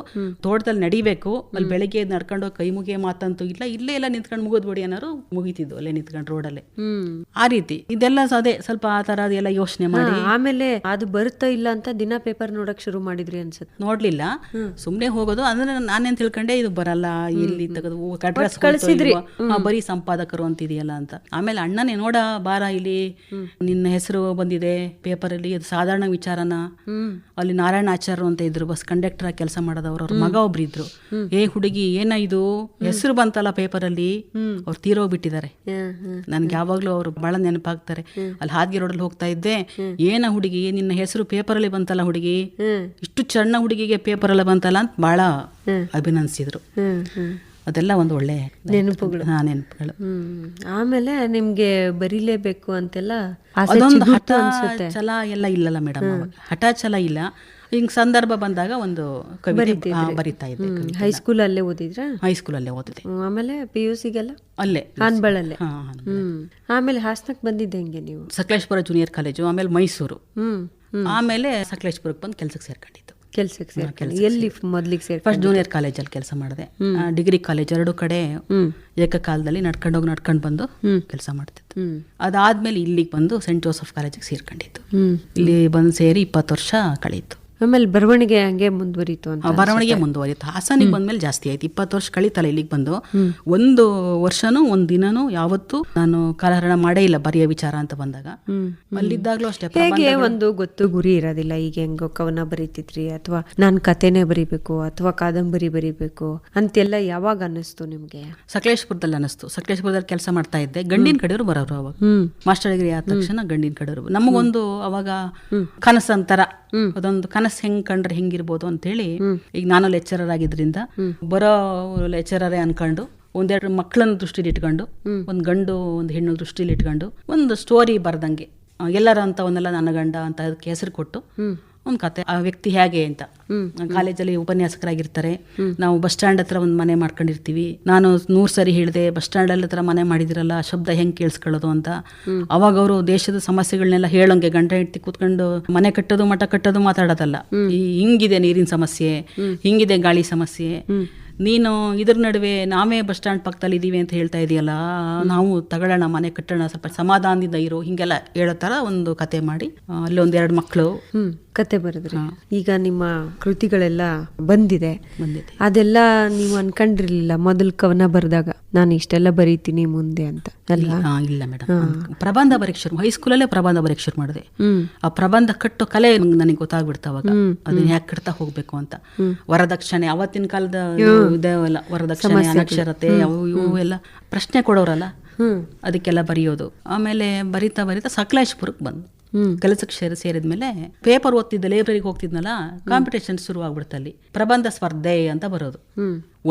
Speaker 3: ತೋಟದಲ್ಲಿ ನಡಿಬೇಕು, ಅಲ್ಲಿ ಬೆಳಗ್ಗೆ ನಡ್ಕೊಂಡು ಕೈ ಮುಗಿಯ ಮಾತಂತೂ ಇಲ್ಲ, ಇಲ್ಲೇ ಎಲ್ಲ ನಿಂತ್ಕೊಂಡು ಮುಗಿದ್ಬಿಡಿ ಅನ್ನೋರು ಮುಗಿತಿದ್ದು ಅಲ್ಲೇ ನಿಂತ್ಕೊಂಡು ರೋಡಲ್ಲೇ. ಆ ರೀತಿ ಇದೆಲ್ಲ ಅದೇ ಸ್ವಲ್ಪ ಆ ತರ ಅದೆಲ್ಲ ಯೋಚನೆ ಮಾಡಿ
Speaker 2: ಆಮೇಲೆ ಅದು ಬರುತ್ತಾ ಇಲ್ಲ ಅಂತ ದಿನ ಪೇಪರ್ ನೋಡಕ್ ಶುರು ಮಾಡಿದ್ರಿ ಅನ್ಸುತ್ತೆ.
Speaker 3: ನೋಡ್ಲಿಲ್ಲ, ಸುಮ್ನೆ ಹೋಗೋದು. ಅಂದ್ರೆ ನಾನೇನ್ ತಿಳ್ಕೊಂಡೆ ಇದು ಬರಲ್ಲ, ಇಲ್ಲಿ ತೆಗೆದು ಅಡ್ರೆಸ್
Speaker 2: ಕಳ್ಸಿದ್ರಿ,
Speaker 3: ಬರೀ ಸಂಪಾದಕರು ಅಂತಿದೆಯಲ್ಲ ಅಂತ. ಆಮೇಲೆ ಅಣ್ಣನೇ ನೋಡ ಬಾರ ಇಲ್ಲಿ ನಿನ್ನ ಹೆಸರು ಬಂದಿದೆ ಪೇಪರ್ ಅಲ್ಲಿ, ಅದು ಸಾಧಾರಣ ವಿಚಾರನ. ಅಲ್ಲಿ ನಾರಾಯಣ ಆಚಾರ್ಯ ಅಂತ ಇದ್ರು, ಬಸ್ ಕಂಡಕ್ಟರ್ ಆಗಿ ಕೆಲಸ ಮಾಡೋದವ್ರು, ಅವ್ರ ಮಗ ಒಬ್ರು ಇದ್ರು. ಹುಡುಗಿ ಏನ ಇದು ಹೆಸರು ಬಂತಲ್ಲ ಪೇಪರ್ ಅಲ್ಲಿ, ಅವ್ರು ತೀರೋಗ್ಬಿಟ್ಟಿದ್ದಾರೆ. ನನ್ಗೆ ಯಾವಾಗ್ಲೂ ಅವ್ರು ಬಹಳ ನೆನಪಾಗ್ತಾರೆ. ಅಲ್ಲಿ ಹಾದಿಗೆ ರೋಡಲ್ಲಿ ಹೋಗ್ತಾ ಇದ್ದೆ, ಏನ ಹುಡುಗಿ ನಿನ್ನ ಹೆಸರು ಪೇಪರ್ ಅಲ್ಲಿ ಬಂತಲ್ಲ ಹುಡುಗಿ, ಇಷ್ಟು ಚೆನ್ನ ಹುಡುಗಿಗೆ ಪೇಪರ್ ಅಲ್ಲಿ ಬಂತಲ್ಲ ಅಂತ ಬಹಳ ಅಭಿನಂದಿಸಿದ್ರು. ಅದೆಲ್ಲ ಒಂದು ಒಳ್ಳೆ
Speaker 2: ನೆನಪುಗಳು.
Speaker 3: ನೆನಪುಗಳು.
Speaker 2: ಆಮೇಲೆ ನಿಮ್ಗೆ ಬರೀಲೇಬೇಕು ಅಂತೆಲ್ಲ
Speaker 3: ಅದೊಂದು ಹಠ ಛಲ ಎಲ್ಲ ಇಲ್ಲಲ್ಲ ಮೇಡಮ್, ಹಠ ಛಲ ಇಲ್ಲ. ಹಿಂಗ್ ಸಂದರ್ಭ ಬಂದಾಗ ಒಂದು ಕವಿತೆ ಬರಿತಾ ಇದ್ದೆ.
Speaker 2: ಹೈಸ್ಕೂಲ್ ಅಲ್ಲೇ ಓದಿದ್ರ?
Speaker 3: ಹೈಸ್ಕೂಲ್ ಅಲ್ಲೇ ಓದಿದೆ.
Speaker 2: ಆಮೇಲೆ PUCಗೆಲ್ಲ
Speaker 3: ಅಲ್ಲೇ
Speaker 2: ಹಾನ್ಬಳಲ್ಲೇ. ಆಮೇಲೆ ಹಾಸನಕ್ಕೆ ಬಂದಿದ್ದೆ ಹೆಂಗೆ ನೀವು?
Speaker 3: ಸಕಲೇಶ್ಪುರ ಜೂನಿಯರ್ ಕಾಲೇಜು, ಆಮೇಲೆ ಮೈಸೂರು, ಆಮೇಲೆ ಸಕಲೇಶ್ಪುರಕ್ಕೆ ಬಂದು ಕೆಲ್ಸಕ್ಕೆ ಸೇರ್ಕೊಂಡಿದ್ದು.
Speaker 2: ಕೆಲ್ಸಕ್ಕೆ ಸೇರ್ಕೊಂಡು ಎಲ್ಲಿ ಮೊದ್ಲಿಗೆ ಸೇರ್?
Speaker 3: ಫಸ್ಟ್ ಜೂನಿಯರ್ ಕಾಲೇಜಲ್ಲಿ ಕೆಲಸ ಮಾಡಿದೆ, ಡಿಗ್ರಿ ಕಾಲೇಜ್ ಎರಡು ಕಡೆ ಏಕಕಾಲದಲ್ಲಿ ನಡ್ಕೊಂಡು ಬಂದು ಕೆಲಸ ಮಾಡ್ತಿತ್ತು. ಅದಾದ್ಮೇಲೆ ಇಲ್ಲಿಗೆ ಬಂದು ಸೆಂಟ್ ಜೋಸೆಫ್ ಕಾಲೇಜಿಗೆ ಸೇರ್ಕೊಂಡಿತ್ತು. ಇಲ್ಲಿ ಬಂದು ಸೇರಿ 20 ವರ್ಷ ಕಳೀತು.
Speaker 2: ಆಮೇಲೆ ಬರವಣಿಗೆ ಹಂಗೆ ಮುಂದುವರಿತು ಅಂತ?
Speaker 3: ಬರವಣಿಗೆ ಮುಂದುವರಿತು. ಹಾಸನಿಗೆ ಬಂದ್ಮೇಲೆ ಜಾಸ್ತಿ ಆಯ್ತು. 20 ವರ್ಷ ಕಳೀತಲ್ಲ ಇಲ್ಲಿಗೆ ಬಂದು. ಒಂದು ವರ್ಷನೂ ಒಂದ್ ದಿನನೂ ಯಾವತ್ತೂ ನಾನು ಕಾಲಹರಣ ಮಾಡೇ ಇಲ್ಲ ಬರೆಯೋ ವಿಚಾರ ಅಂತ ಬಂದಾಗ. ಅಲ್ಲಿದ್ದಾಗ್ಲೂ ಅಷ್ಟೇ.
Speaker 2: ಹೇಗೆ ಒಂದು ಗೊತ್ತು ಗುರಿ ಇರೋದಿಲ್ಲ. ಈಗ ಹೆಂಗೋ ಕವನ ಬರೀತಿದ್ರಿ, ಅಥವಾ ನಾನ್ ಕಥೆನೆ ಬರೀಬೇಕು ಅಥವಾ ಕಾದಂಬರಿ ಬರೀಬೇಕು ಅಂತೆಲ್ಲ ಯಾವಾಗ ಅನ್ನಿಸ್ತು ನಿಮ್ಗೆ?
Speaker 3: ಸಕಲೇಶ್ಪುರದಲ್ಲಿ ಅನ್ನಿಸ್ತು. ಸಕಲೇಶ್ಪುರದಲ್ಲಿ ಕೆಲಸ ಮಾಡ್ತಾ ಇದ್ದೆ. ಗಂಡಿನ ಕಡೆಯವರು ಬರೋರು ಅವಾಗ. ಮಾಸ್ಟರ್ ಡಿಗ್ರಿ ಆದ ತಕ್ಷಣ ಗಂಡಿನ ಕಡೆಯವರು. ನಮಗೊಂದು ಅವಾಗ ಕನಸಂತರ, ಅದೊಂದು ಕನಸು ಹೆಂಗ್ ಕಂಡ್ರೆ ಹೆಂಗಿರ್ಬೋದು ಅಂತೇಳಿ. ಈಗ ನಾನು ಲೆಕ್ಚರರ್ ಆಗಿದ್ರಿಂದ ಬರೋ ಲೆಕ್ಚರರೇ ಅನ್ಕೊಂಡು ಒಂದೆರಡು ಮಕ್ಕಳನ್ನ ದೃಷ್ಟಿಲಿ ಇಟ್ಕೊಂಡು, ಒಂದ್ ಗಂಡು ಒಂದು ಹೆಣ್ಣು ದೃಷ್ಟಿಲಿ ಇಟ್ಕೊಂಡು ಒಂದು ಸ್ಟೋರಿ ಬರ್ದಂಗೆ, ಎಲ್ಲರ ಅಂತವನ್ನೆಲ್ಲ ನನ್ನ ಗಂಡ ಅಂತ ಅದಕ್ಕೆ ಹೆಸರು ಕೊಟ್ಟು ಒಂದು ಕತೆ, ಆ ವ್ಯಕ್ತಿ ಹೇಗೆ ಅಂತ. ಕಾಲೇಜಲ್ಲಿ ಉಪನ್ಯಾಸಕರಾಗಿರ್ತಾರೆ, ನಾವು ಬಸ್ ಸ್ಟ್ಯಾಂಡ್ ಹತ್ರ ಒಂದು ಮನೆ ಮಾಡ್ಕೊಂಡಿರ್ತೀವಿ. ನಾನು 100 ಸರಿ ಹೇಳಿದೆ, ಬಸ್ ಸ್ಟ್ಯಾಂಡ್ ಅಲ್ಲಿ ಹತ್ರ ಮನೆ ಮಾಡಿದಿರಲ್ಲ, ಆ ಶಬ್ದ ಹೆಂಗ್ ಕೇಳಿಸ್ಕೊಳ್ಳೋದು ಅಂತ. ಅವಾಗ ಅವರು ದೇಶದ ಸಮಸ್ಯೆಗಳನ್ನೆಲ್ಲ ಹೇಳಂಗೆ ಗಂಟೆ ಹೆಂಡತಿ ಕೂತ್ಕೊಂಡು ಮನೆ ಕಟ್ಟೋದು ಮಠ ಕಟ್ಟೋದು ಮಾತಾಡೋದಲ್ಲ. ಹಿಂಗಿದೆ ನೀರಿನ ಸಮಸ್ಯೆ, ಹಿಂಗಿದೆ ಗಾಳಿ ಸಮಸ್ಯೆ, ನೀನು ಇದ್ರ ನಡುವೆ ನಾವೇ ಬಸ್ ಸ್ಟ್ಯಾಂಡ್ ಪಕ್ಕದಲ್ಲಿ ಇದೀವಿ ಅಂತ ಹೇಳ್ತಾ ಇದೆಯಲ್ಲ, ನಾವು ತಗೊಳ್ಳೋಣ ಮನೆ ಕಟ್ಟೋಣ, ಸ್ವಲ್ಪ ಸಮಾಧಾನದಿಂದ ಇರೋ, ಹಿಂಗೆಲ್ಲ ಹೇಳೋ ತರ ಒಂದು ಕತೆ ಮಾಡಿ ಅಲ್ಲಿ 1-2 ಮಕ್ಕಳು
Speaker 2: ಕತೆ ಬರೆದ್ರಿ. ಈಗ ನಿಮ್ಮ ಕೃತಿಗಳೆಲ್ಲ ಬಂದಿದೆ. ಅದೆಲ್ಲ ನೀವು ಅನ್ಕೊಂಡಿರ್ಲಿಲ್ಲ ಮೊದಲು ಕವನ ಬರೆದಾಗ ನಾನು ಇಷ್ಟೆಲ್ಲ ಬರೀತೀನಿ ಮುಂದೆ ಅಂತ? ಅಲ್ಲ
Speaker 3: ಇಲ್ಲ ಮೇಡಮ್, ಪ್ರಬಂಧ ಬರೀಕ್ ಶುರು, ಹೈಸ್ಕೂಲಲ್ಲೇ ಪ್ರಬಂಧ ಬರೀಕ್ ಶುರು ಮಾಡಿದೆ. ಆ ಪ್ರಬಂಧ ಕಟ್ಟೋ ಕಲೆ ನನಗೆ ಗೊತ್ತಾಗ್ಬಿಡ್ತ ಅವಾಗ, ಅದನ್ನ ಯಾಕೆ ಕಟ್ತಾ ಹೋಗ್ಬೇಕು ಅಂತ. ವರದಕ್ಷಿಣೆ ಅವತ್ತಿನ ಕಾಲದ ಇದೆಲ್ಲ, ವರದಕ್ಷಿಣೆ, ಅನಕ್ಷರತೆ, ಅವು ಇವು ಎಲ್ಲ ಪ್ರಶ್ನೆ ಕೊಡೋರಲ್ಲ, ಅದಕ್ಕೆಲ್ಲ ಬರೆಯೋದು. ಆಮೇಲೆ ಬರಿತಾ ಸಕಲೇಶ್ಪುರಕ್ಕೆ ಬಂದು ಕೆಲಸಕ್ಕೆ ಸೇರಿದ್ಮೇಲೆ ಪೇಪರ್ ಓದ್ತಿದ್ದೆ, ಲೈಬ್ರರಿಗೆ ಹೋಗ್ತಿದ್ನಲ್ಲ, ಕಾಂಪಿಟೇಷನ್ ಶುರು ಆಗ್ಬಿಡ್ತ. ಅಲ್ಲಿ ಪ್ರಬಂಧ ಸ್ಪರ್ಧೆ ಅಂತ ಬರೋದು.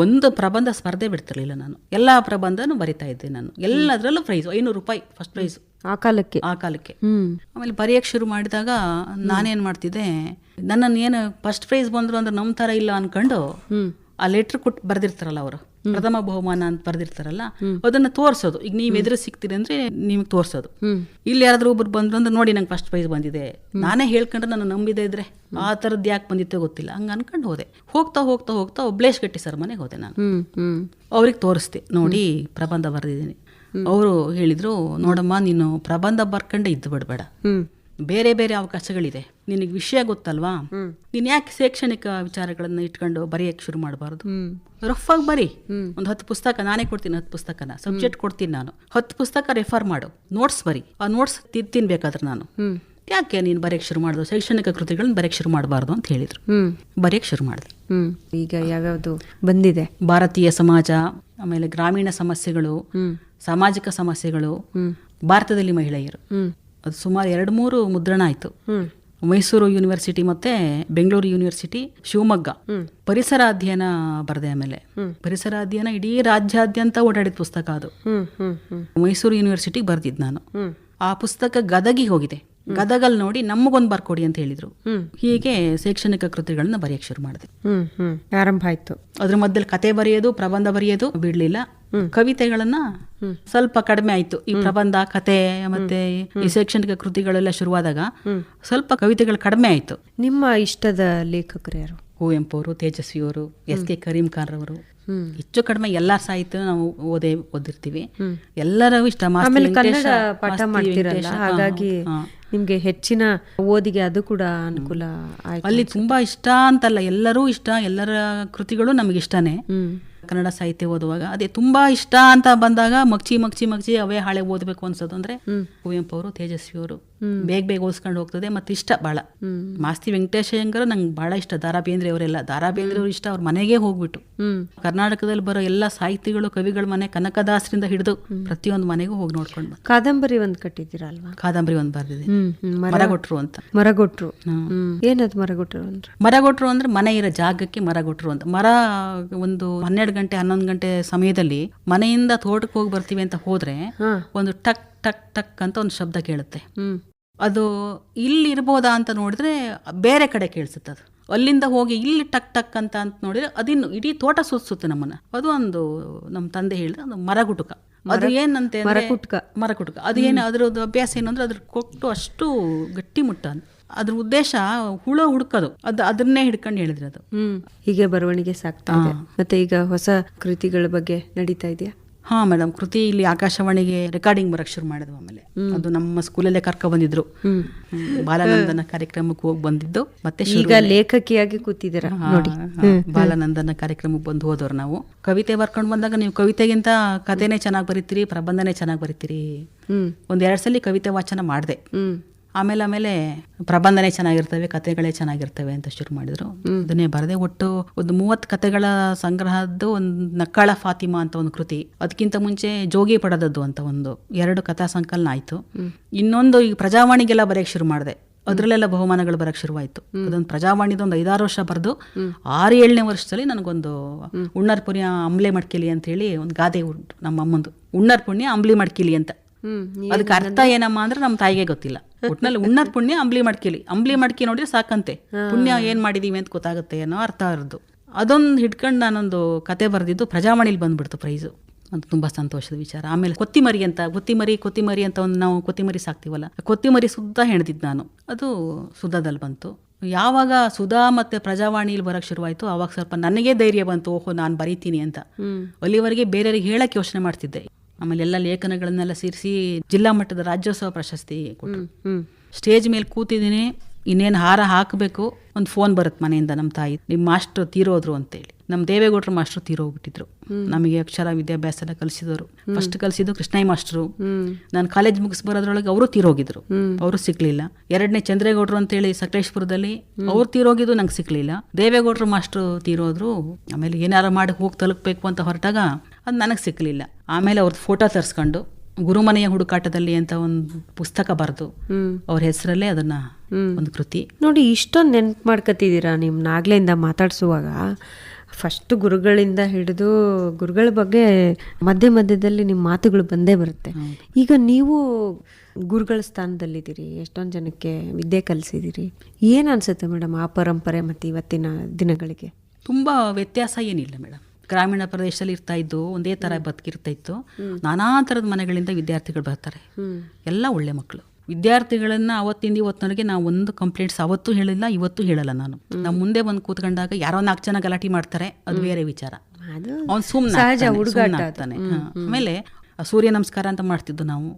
Speaker 3: ಒಂದು ಪ್ರಬಂಧ ಸ್ಪರ್ಧೆ ಬಿಡ್ತಿರ್ಲಿಲ್ಲ ನಾನು, ಎಲ್ಲಾ ಪ್ರಬಂಧನೂ ಬರಿತಾ ಇದ್ದೆ ನಾನು. ಎಲ್ಲದರಲ್ಲೂ ಪ್ರೈಸ್, 500 ರೂಪಾಯಿ ಫಸ್ಟ್ ಪ್ರೈಸ್ ಆ ಕಾಲಕ್ಕೆ. ಆಮೇಲೆ ಬರೆಯಕ್ಕೆ ಶುರು ಮಾಡಿದಾಗ ನಾನೇನ್ ಮಾಡ್ತಿದ್ದೆ, ನನ್ನನ್ನು ಏನು ಫಸ್ಟ್ ಪ್ರೈಸ್ ಬಂದ್ರು ಅಂದ್ರೆ ನಂಬ್ತಾರ ಇಲ್ಲ ಅನ್ಕೊಂಡು ಆ ಲೆಟರ್ ಕೊಟ್ಟು ಬರ್ದಿರ್ತಾರಲ್ಲ ಅವರು, ಪ್ರಥಮ ಬಹುಮಾನ ಅಂತ ಬರ್ದಿರ್ತಾರಲ್ಲ, ಅದನ್ನ ತೋರ್ಸೋದು. ಈಗ ನೀವ್ ಎದುರು ಸಿಗ್ತೀರಿ ಅಂದ್ರೆ ನಿಮ್ಗೆ ತೋರ್ಸೋದು. ಇಲ್ಲಿ ಯಾರಾದ್ರೂ ಒಬ್ರು ಬಂದ್ರು ಅಂದ್ರೆ ನೋಡಿ ನಂಗೆ ಫಸ್ಟ್ ಪ್ರೈಸ್ ಬಂದಿದೆ, ನಾನೇ ಹೇಳ್ಕೊಂಡ್ರೆ ನಾನು ನಂಬಿದೆ ಇದ್ರೆ ಆ ತರದ್ ಯಾಕೆ ಬಂದಿತ್ತೋ ಗೊತ್ತಿಲ್ಲ, ಹಂಗ ಅನ್ಕೊಂಡು ಹೋದೆ. ಹೋಗ್ತಾ ಒಬ್ಲೇಶ್ ಗಟ್ಟಿ ಸರ್ ಮನೆಗೆ ಹೋದೆ ನಾನು. ಅವ್ರಿಗೆ ತೋರಿಸ್ದೆ, ನೋಡಿ ಪ್ರಬಂಧ ಬರ್ದಿದ್ದೀನಿ. ಅವರು ಹೇಳಿದ್ರು, ನೋಡಮ್ಮ ನೀನು ಪ್ರಬಂಧ ಬರ್ಕೊಂಡೆ ಇದ್ದು ಬಿಡ್ಬೇಡ, ಬೇರೆ ಬೇರೆ ಅವಕಾಶಗಳಿದೆ, ನಿನಗೆ ವಿಷಯ ಗೊತ್ತಲ್ವಾ, ನೀನ್ ಯಾಕೆ ಶೈಕ್ಷಣಿಕ ವಿಚಾರಗಳನ್ನ ಇಟ್ಕೊಂಡು ಬರೆಯಕ್ಕೆ ಶುರು ಮಾಡಬಾರ್ದು, ರಫ್ ಆಗಿ ಬರಿ. ಒಂದು 10 ಪುಸ್ತಕ ನಾನೇ ಕೊಡ್ತೀನಿ, 10 ಪುಸ್ತಕನ ಸಬ್ಜೆಕ್ಟ್ ಕೊಡ್ತೀನಿ ನಾನು, 10 ಪುಸ್ತಕ ರೆಫರ್ ಮಾಡು, ನೋಟ್ಸ್ ಬರಿ, ಆ ನೋಟ್ಸ್ ತಿನ್ಬೇಕಾದ್ರೆ ನಾನು ಯಾಕೆ ನೀನು ಬರೆಯಕ್ಕೆ ಶುರು ಮಾಡಿದ್ರು, ಶೈಕ್ಷಣಿಕ ಕೃತಿಗಳನ್ನ ಬರೆಯಕ್ಕೆ ಶುರು ಮಾಡಬಾರ್ದು ಅಂತ ಹೇಳಿದ್ರು. ಬರೆಯಕ್ಕೆ ಶುರು ಮಾಡಿದೆ.
Speaker 2: ಈಗ ಯಾವ್ಯಾವ್ದು ಬಂದಿದೆ?
Speaker 3: ಭಾರತೀಯ ಸಮಾಜ, ಆಮೇಲೆ ಗ್ರಾಮೀಣ ಸಮಸ್ಯೆಗಳು, ಸಾಮಾಜಿಕ ಸಮಸ್ಯೆಗಳು, ಭಾರತದಲ್ಲಿ ಮಹಿಳೆಯರು, ಅದು ಸುಮಾರು 2-3 ಮುದ್ರಣ ಆಯ್ತು. ಮೈಸೂರು ಯೂನಿವರ್ಸಿಟಿ ಮತ್ತೆ ಬೆಂಗಳೂರು ಯೂನಿವರ್ಸಿಟಿ, ಶಿವಮೊಗ್ಗ ಪರಿಸರ ಅಧ್ಯಯನ ಬರೆದೆ. ಆಮೇಲೆ ಪರಿಸರ ಅಧ್ಯಯನ ಇಡೀ ರಾಜ್ಯಾದ್ಯಂತ ಓಡಾಡಿದ ಪುಸ್ತಕ ಅದು. ಮೈಸೂರು ಯೂನಿವರ್ಸಿಟಿಗೆ ಬರ್ದಿದ್ ನಾನು. ಆ ಪುಸ್ತಕ ಗದಗಿಗೆ ಹೋಗಿದೆ. ಗದಗಲ್ಲಿ ನೋಡಿ ನಮಗೊಂದು ಬರ್ಕೊಡಿ ಅಂತ ಹೇಳಿದ್ರು. ಹೀಗೆ ಶೈಕ್ಷಣಿಕ ಕೃತಿಗಳನ್ನ ಬರೆಯಕ್ಕೆ ಶುರು ಮಾಡಿದೆ.
Speaker 2: ಆರಂಭ ಆಯ್ತು.
Speaker 3: ಅದ್ರ ಮಧ್ಯದಲ್ಲಿ ಕತೆ ಬರೆಯೋದು, ಪ್ರಬಂಧ ಬರೆಯೋದು ಬಿಡ್ಲಿಲ್ಲ. ಕವಿತೆಗಳನ್ನ ಸ್ವಲ್ಪ ಕಡಿಮೆ ಆಯ್ತು. ಈ ಪ್ರಬಂಧ, ಕತೆ ಮತ್ತೆ ಈ ಶೈಕ್ಷಣಿಕ ಕೃತಿಗಳೆಲ್ಲ ಶುರುವಾದಾಗ ಸ್ವಲ್ಪ ಕವಿತೆಗಳು ಕಡಿಮೆ ಆಯ್ತು.
Speaker 2: ನಿಮ್ಮ ಇಷ್ಟದ ಲೇಖಕರು ಯಾರು?
Speaker 3: ಕುವೆಂಪು ಅವರು, ತೇಜಸ್ವಿ ಅವರು, S.K. ಕರೀಂ ಖಾನ್ ಅವರು. ಹೆಚ್ಚು ಕಡಿಮೆ ಎಲ್ಲಾ ಸಾಹಿತ್ಯ ನಾವು ಓದಿರ್ತೀವಿ. ಎಲ್ಲರೂ ಇಷ್ಟ.
Speaker 2: ಕನ್ನಡ ಪಾಠ ಮಾಡ್ತಿರಲ್ಲ, ಹಾಗಾಗಿ ನಿಮ್ಗೆ ಹೆಚ್ಚಿನ ಓದಿಗೆ ಅದು ಕೂಡ ಅನುಕೂಲ ಆಯ್ತು.
Speaker 3: ಅಲ್ಲಿ ತುಂಬಾ ಇಷ್ಟ ಅಂತಲ್ಲ, ಎಲ್ಲರೂ ಇಷ್ಟ, ಎಲ್ಲರ ಕೃತಿಗಳು ನಮ್ಗೆ ಇಷ್ಟನೇ. ಕನ್ನಡ ಸಾಹಿತ್ಯ ಓದುವಾಗ ಅದೇ ತುಂಬಾ ಇಷ್ಟ ಅಂತ ಬಂದಾಗ ಮಗ್ಚಿ ಅವೇ ಹಾಳೆ ಓದಬೇಕು ಅನ್ಸೋದು ಅಂದ್ರೆ ಕುವೆಂಪು ಅವರು, ತೇಜಸ್ವಿ ಅವರು ಬೇಗ ಓದಿಸ್ಕೊಂಡು ಹೋಗ್ತದೆ. ಮತ್ತೆ ಇಷ್ಟ ಬಹಳ. ಮಾಸ್ತಿ ವೆಂಕಟೇಶ ಅಯ್ಯಂಗಾರ್ ನಂಗೆ ಬಹಳ ಇಷ್ಟ. ದಾರಾ ಬೇಂದ್ರೆ ಅವರೆಲ್ಲ, ದಾರಾ ಬೇಂದ್ರೆ ಅವ್ರು ಇಷ್ಟ. ಅವ್ರ ಮನೆಗೆ ಹೋಗ್ಬಿಟ್ಟು ಕರ್ನಾಟಕದಲ್ಲಿ ಬರೋ ಎಲ್ಲ ಸಾಹಿತಿಗಳು, ಕವಿಗಳ ಮನೆ, ಕನಕದಾಸರಿಂದ ಹಿಡಿದು ಪ್ರತಿಯೊಂದು ಮನೆಗೂ ಹೋಗಿ ನೋಡ್ಕೊಂಡು.
Speaker 2: ಕಾದಂಬರಿ ಒಂದ್ ಕಟ್ಟಿದ್ದೀರಾ ಅಲ್ವಾ?
Speaker 3: ಕಾದಂಬರಿ ಒಂದ್ ಬರ್ದಿದೆ, ಮರಗೊಟ್ರು ಅಂತ.
Speaker 2: ಮರಗೊಟ್ರು ಏನದು? ಮರಗೊಟ್ರು ಅಂದ್ರೆ
Speaker 3: ಮರಗೊಟ್ರು ಅಂದ್ರೆ ಮನೆ ಇರೋ ಜಾಗಕ್ಕೆ ಮರಗೊಟ್ರು ಅಂತ. ಮರ ಒಂದು 12 ಗಂಟೆ 11 ಗಂಟೆ ಸಮಯದಲ್ಲಿ ಮನೆಯಿಂದ ತೋಟಕ್ಕೆ ಹೋಗಿ ಬರ್ತೀವಿ ಅಂತ ಹೋದ್ರೆ ಒಂದು ಟಕ್ ಟಕ್ ಟಕ್ ಅಂತ ಒಂದು ಶಬ್ದ ಕೇಳುತ್ತೆ. ಅದು ಇಲ್ಲಿ ಇರ್ಬೋದಾ ಅಂತ ನೋಡಿದ್ರೆ ಬೇರೆ ಕಡೆ ಕೇಳಿಸುತ್ತೆ. ಅದು ಅಲ್ಲಿಂದ ಹೋಗಿ ಇಲ್ಲಿ ಟಕ್ ಟಕ್ ಅಂತ ನೋಡಿದ್ರೆ ಅದಿನ್ನು ಇಡೀ ತೋಟ ಸುತ್ತುತ್ತೆ ನಮ್ಮನ್ನ. ಅದು ಒಂದು ನಮ್ಮ ತಂದೆ ಹೇಳಿದ್ರೆ ಅದು ಮರಗುಟುಕ. ಅದು ಏನಂತೆ ಮರಕುಟುಕ. ಅದು ಏನು ಅದ್ರದ್ದು ಅಭ್ಯಾಸ ಏನು ಅಂದ್ರೆ ಅದ್ರ ಕೊಟ್ಟು ಅಷ್ಟು ಗಟ್ಟಿ ಮುಟ್ಟ ಅಂತ. ಅದ್ರ ಉದ್ದೇಶ ಹುಳ ಹುಡುಕೋದು. ಅದನ್ನೇ ಹಿಡ್ಕೊಂಡು ಹೇಳಿದ್ರೆ ಅದು.
Speaker 2: ಹೀಗೆ ಬರವಣಿಗೆ ಸಾಕ್ತಾ ಇದೆ. ಮತ್ತೆ ಈಗ ಹೊಸ ಕೃತಿಗಳ ಬಗ್ಗೆ ನಡೀತಾ ಇದೆಯಾ?
Speaker 3: ಹಾ ಮೇಡಮ್, ಕೃತಿ ಇಲ್ಲಿ ಆಕಾಶವಾಣಿಗೆ ರೆಕಾರ್ಡಿಂಗ್ ಬರಕ್ ಶುರು ಮಾಡಿದ್ವು. ಆಮೇಲೆ ಅದು ನಮ್ಮ ಸ್ಕೂಲಲ್ಲೇ ಕರ್ಕೊ ಬಂದಿದ್ರು. ಬಾಲನಂದನ ಕಾರ್ಯಕ್ರಮಕ್ಕೆ ಹೋಗಿ ಬಂದಿದ್ದು. ಮತ್ತೆ
Speaker 2: ಈಗ ಲೇಖಕಿಯಾಗಿ ಕೂತಿದ್ದೀರಾ ನೋಡಿ.
Speaker 3: ಬಾಲನಂದನ ಕಾರ್ಯಕ್ರಮಕ್ಕೆ ಬಂದು ಹೋದವ್ರು ನಾವು. ಕವಿತೆ ಬರ್ಕೊಂಡು ಬಂದಾಗ ನೀವು ಕವಿತೆಗಿಂತ ಕಥೆನೇ ಚೆನ್ನಾಗಿ ಬರೀತೀರಿ, ಪ್ರಬಂಧನೇ ಚೆನ್ನಾಗಿ ಬರೀತೀರಿ. 1-2 ಸಲ ಕವಿತೆ ವಾಚನ ಮಾಡಿದೆ. ಆಮೇಲೆ ಪ್ರಬಂಧನೇ ಚೆನ್ನಾಗಿರ್ತವೆ, ಕತೆಗಳೇ ಚೆನ್ನಾಗಿರ್ತವೆ ಅಂತ ಶುರು ಮಾಡಿದ್ರು. ಅದನ್ನೇ ಬರದೆ ಒಟ್ಟು ಒಂದು 30 ಕತೆಗಳ ಸಂಗ್ರಹದ್ದು ಒಂದು ನಕ್ಕಾಳ ಫಾತಿಮಾ ಅಂತ ಒಂದು ಕೃತಿ. ಅದಕ್ಕಿಂತ ಮುಂಚೆ ಜೋಗಿ ಪಡದದ್ದು ಅಂತ ಒಂದು 2 ಕಥಾ ಸಂಕಲನ ಆಯ್ತು. ಇನ್ನೊಂದು ಈಗ ಪ್ರಜಾವಾಣಿಗೆಲ್ಲ ಬರೆಯಕ್ಕೆ ಶುರು ಮಾಡಿದೆ. ಅದ್ರಲ್ಲೆಲ್ಲ ಬಹುಮಾನಗಳು ಬರಕ್ ಶುರುವಾಯ್ತು. ಅದೊಂದು ಪ್ರಜಾವಾಣಿದೊಂದು 6 ವರ್ಷ ಬರೆದು 6-7ನೇ ವರ್ಷದಲ್ಲಿ ನನಗೊಂದು ಉಣ್ಣರ್ ಪುಣ್ಯ ಅಂಬ್ಲೆ ಮಡ್ಕಿಲಿ ಅಂತ ಹೇಳಿ ಒಂದು ಗಾದೆ ಉಂಟು ನಮ್ಮ ಅಮ್ಮಂದು. ಉಣ್ಣರ್ ಪುಣ್ಯ ಅಂಬ್ಲಿ ಮಡ್ಕಿಲಿ ಅಂತ. ಅದಕ್ಕೆ ಅರ್ಥ ಏನಮ್ಮ ಅಂದ್ರೆ ನಮ್ಮ ತಾಯಿಗೆ ಗೊತ್ತಿಲ್ಲ. ಒಟ್ನಲ್ಲಿ ಉಣ್ಣದ್ ಪುಣ್ಯ ಅಂಬ್ಲಿ ಮಡ್ಕಿ ನೋಡಿದ್ರೆ ಸಾಕಂತೆ, ಪುಣ್ಯ ಏನ್ ಮಾಡಿದೀವಿ ಅಂತ ಗೊತ್ತಾಗುತ್ತೆ ಅನ್ನೋ ಅರ್ಥ ಇರೋದು. ಅದೊಂದು ಹಿಡ್ಕೊಂಡು ನಾನೊಂದು ಕತೆ ಬರೆದಿದ್ದು ಪ್ರಜಾವಾಣಿಲಿ ಬಂದ್ಬಿಡ್ತು ಪ್ರೈಸು. ಅದು ತುಂಬಾ ಸಂತೋಷದ ವಿಚಾರ. ಆಮೇಲೆ ಕೊತ್ತಿಮರಿ ಅಂತ ಒಂದು ನಾವು ಕೊತ್ತಿಮರಿ ಸಾಕ್ತಿವಲ್ಲ, ಕೊತ್ತಿಮರಿ ಸುದ್ದ ಹೆಣ್ದಿದ್ದು ನಾನು. ಅದು ಸುಧಾದಲ್ಲಿ ಬಂತು. ಯಾವಾಗ ಸುಧಾ ಮತ್ತೆ ಪ್ರಜಾವಾಣಿಲಿ ಬರಕ್ ಶುರುವಾಯ್ತು ಆವಾಗ ಸ್ವಲ್ಪ ನನಗೆ ಧೈರ್ಯ ಬಂತು, ಓಹೋ ನಾನು ಬರೀತೀನಿ ಅಂತ. ಅಲ್ಲಿವರೆಗೆ ಬೇರೆಯವ್ರಿಗೆ ಹೇಳಕ್ ಯೋಚನೆ ಮಾಡ್ತಿದ್ದೆ. ಆಮೇಲೆ ಎಲ್ಲ ಲೇಖನಗಳನ್ನೆಲ್ಲ ಸೇರಿಸಿ ಜಿಲ್ಲಾ ಮಟ್ಟದ ರಾಜ್ಯೋತ್ಸವ ಪ್ರಶಸ್ತಿ ಕೊಟ್ಟರು. ಸ್ಟೇಜ್ ಮೇಲೆ ಕೂತಿದ್ದೀನಿ, ಇನ್ನೇನು ಹಾರ ಹಾಕಬೇಕು, ಒಂದು ಫೋನ್ ಬರುತ್ತೆ ಮನೆಯಿಂದ ನಮ್ಮ ತಾಯಿ, ನಿಮ್ಮ ಮಾಸ್ಟ್ರು ತೀರೋದ್ರು ಅಂತೇಳಿ. ನಮ್ಮ ದೇವೇಗೌಡರು ಮಾಸ್ಟ್ರು ತೀರೋಗ್ಬಿಟ್ಟಿದ್ರು. ನಮಗೆ ಅಕ್ಷರ ವಿದ್ಯಾಭ್ಯಾಸ ಎಲ್ಲ ಕಲಿಸಿದವರು. ಫಸ್ಟ್ ಕಲಿಸಿದ್ದು ಕೃಷ್ಣಯ್ಯ ಮಾಸ್ಟ್ರು. ನಾನು ಕಾಲೇಜ್ ಮುಗಿಸ್ ಬರೋದ್ರೊಳಗೆ ಅವರು ತೀರೋಗಿದ್ರು, ಅವರು ಸಿಕ್ಲಿಲ್ಲ. 2ನೇ ಚಂದ್ರೇಗೌಡರು ಅಂತೇಳಿ ಸಕಲೇಶ್ಪುರದಲ್ಲಿ, ಅವ್ರು ತೀರೋಗಿದ್ದು ನಂಗೆ ಸಿಕ್ಲಿಲ್ಲ. ದೇವೇಗೌಡರು ಮಾಸ್ಟ್ರು ತೀರೋದ್ರು. ಆಮೇಲೆ ಏನಾರ ಮಾಡಿ ಹೋಗಿ ತಲುಪಬೇಕು ಅಂತ ಹೊರಟಾಗ ಅದು ನನಗೆ ಸಿಕ್ಕಲಿಲ್ಲ. ಆಮೇಲೆ ಅವ್ರದ್ದು ಫೋಟೋ ತರಿಸ್ಕೊಂಡು ಗುರುಮನೆಯ ಹುಡುಕಾಟದಲ್ಲಿ ಅಂತ ಒಂದು ಪುಸ್ತಕ ಬರೆದು ಅವ್ರ ಹೆಸರಲ್ಲೇ ಅದನ್ನ ಒಂದು ಕೃತಿ.
Speaker 2: ನೋಡಿ, ಇಷ್ಟೊಂದು ನೆನ್ಪು ಮಾಡ್ಕೊತಿದ್ದೀರಾ. ನಿಮ್ಮ ನಾಗ್ಲೆಯಿಂದ ಮಾತಾಡ್ಸುವಾಗ ಫಸ್ಟ್ ಗುರುಗಳಿಂದ ಹಿಡಿದು ಗುರುಗಳ ಬಗ್ಗೆ ಮಧ್ಯದಲ್ಲಿ ನಿಮ್ಮ ಮಾತುಗಳು ಬಂದೇ ಬರುತ್ತೆ. ಈಗ ನೀವು ಗುರುಗಳ ಸ್ಥಾನದಲ್ಲಿದ್ದೀರಿ, ಎಷ್ಟೊಂದು ಜನಕ್ಕೆ ವಿದ್ಯೆ ಕಲಿಸಿದ್ದೀರಿ. ಏನು ಅನ್ಸುತ್ತೆ ಮೇಡಮ್ ಆ ಪರಂಪರೆ ಮತ್ತು ಇವತ್ತಿನ ದಿನಗಳಿಗೆ?
Speaker 3: ತುಂಬ ವ್ಯತ್ಯಾಸ ಏನಿಲ್ಲ ಮೇಡಮ್. ಗ್ರಾಮೀಣ ಪ್ರದೇಶದಲ್ಲಿ ಇರ್ತಾ ಇದ್ದು ಒಂದೇ ಥರ ಬದುಕಿರ್ತಾ ಇತ್ತು. ನಾನಾ ಥರದ ಮನೆಗಳಿಂದ ವಿದ್ಯಾರ್ಥಿಗಳು ಬರ್ತಾರೆ, ಎಲ್ಲ ಒಳ್ಳೆ ಮಕ್ಕಳು. ವಿದ್ಯಾರ್ಥಿಗಳನ್ನ ಅವತ್ತಿಂದ ಇವತ್ತಿನವರೆಗೆ ನಾವು ಒಂದು ಕಂಪ್ಲೇಂಟ್ಸ್ ಅವತ್ತು ಹೇಳಿಲ್ಲ, ಇವತ್ತು ಹೇಳಲ್ಲ. ನಾನು ನಮ್ಮ ಮುಂದೆ ಬಂದು ಕೂತ್ಕೊಂಡಾಗ ಯಾರೋ 4 ಜನ ಗಲಾಟೆ ಮಾಡ್ತಾರೆ, ಅದು ಬೇರೆ ವಿಚಾರ. ಅವ್ನು ಸುಮ್ಮನೆ. ಆಮೇಲೆ ಸೂರ್ಯ ನಮಸ್ಕಾರ ಅಂತ ಮಾಡ್ತಿದ್ದು ನಾವು.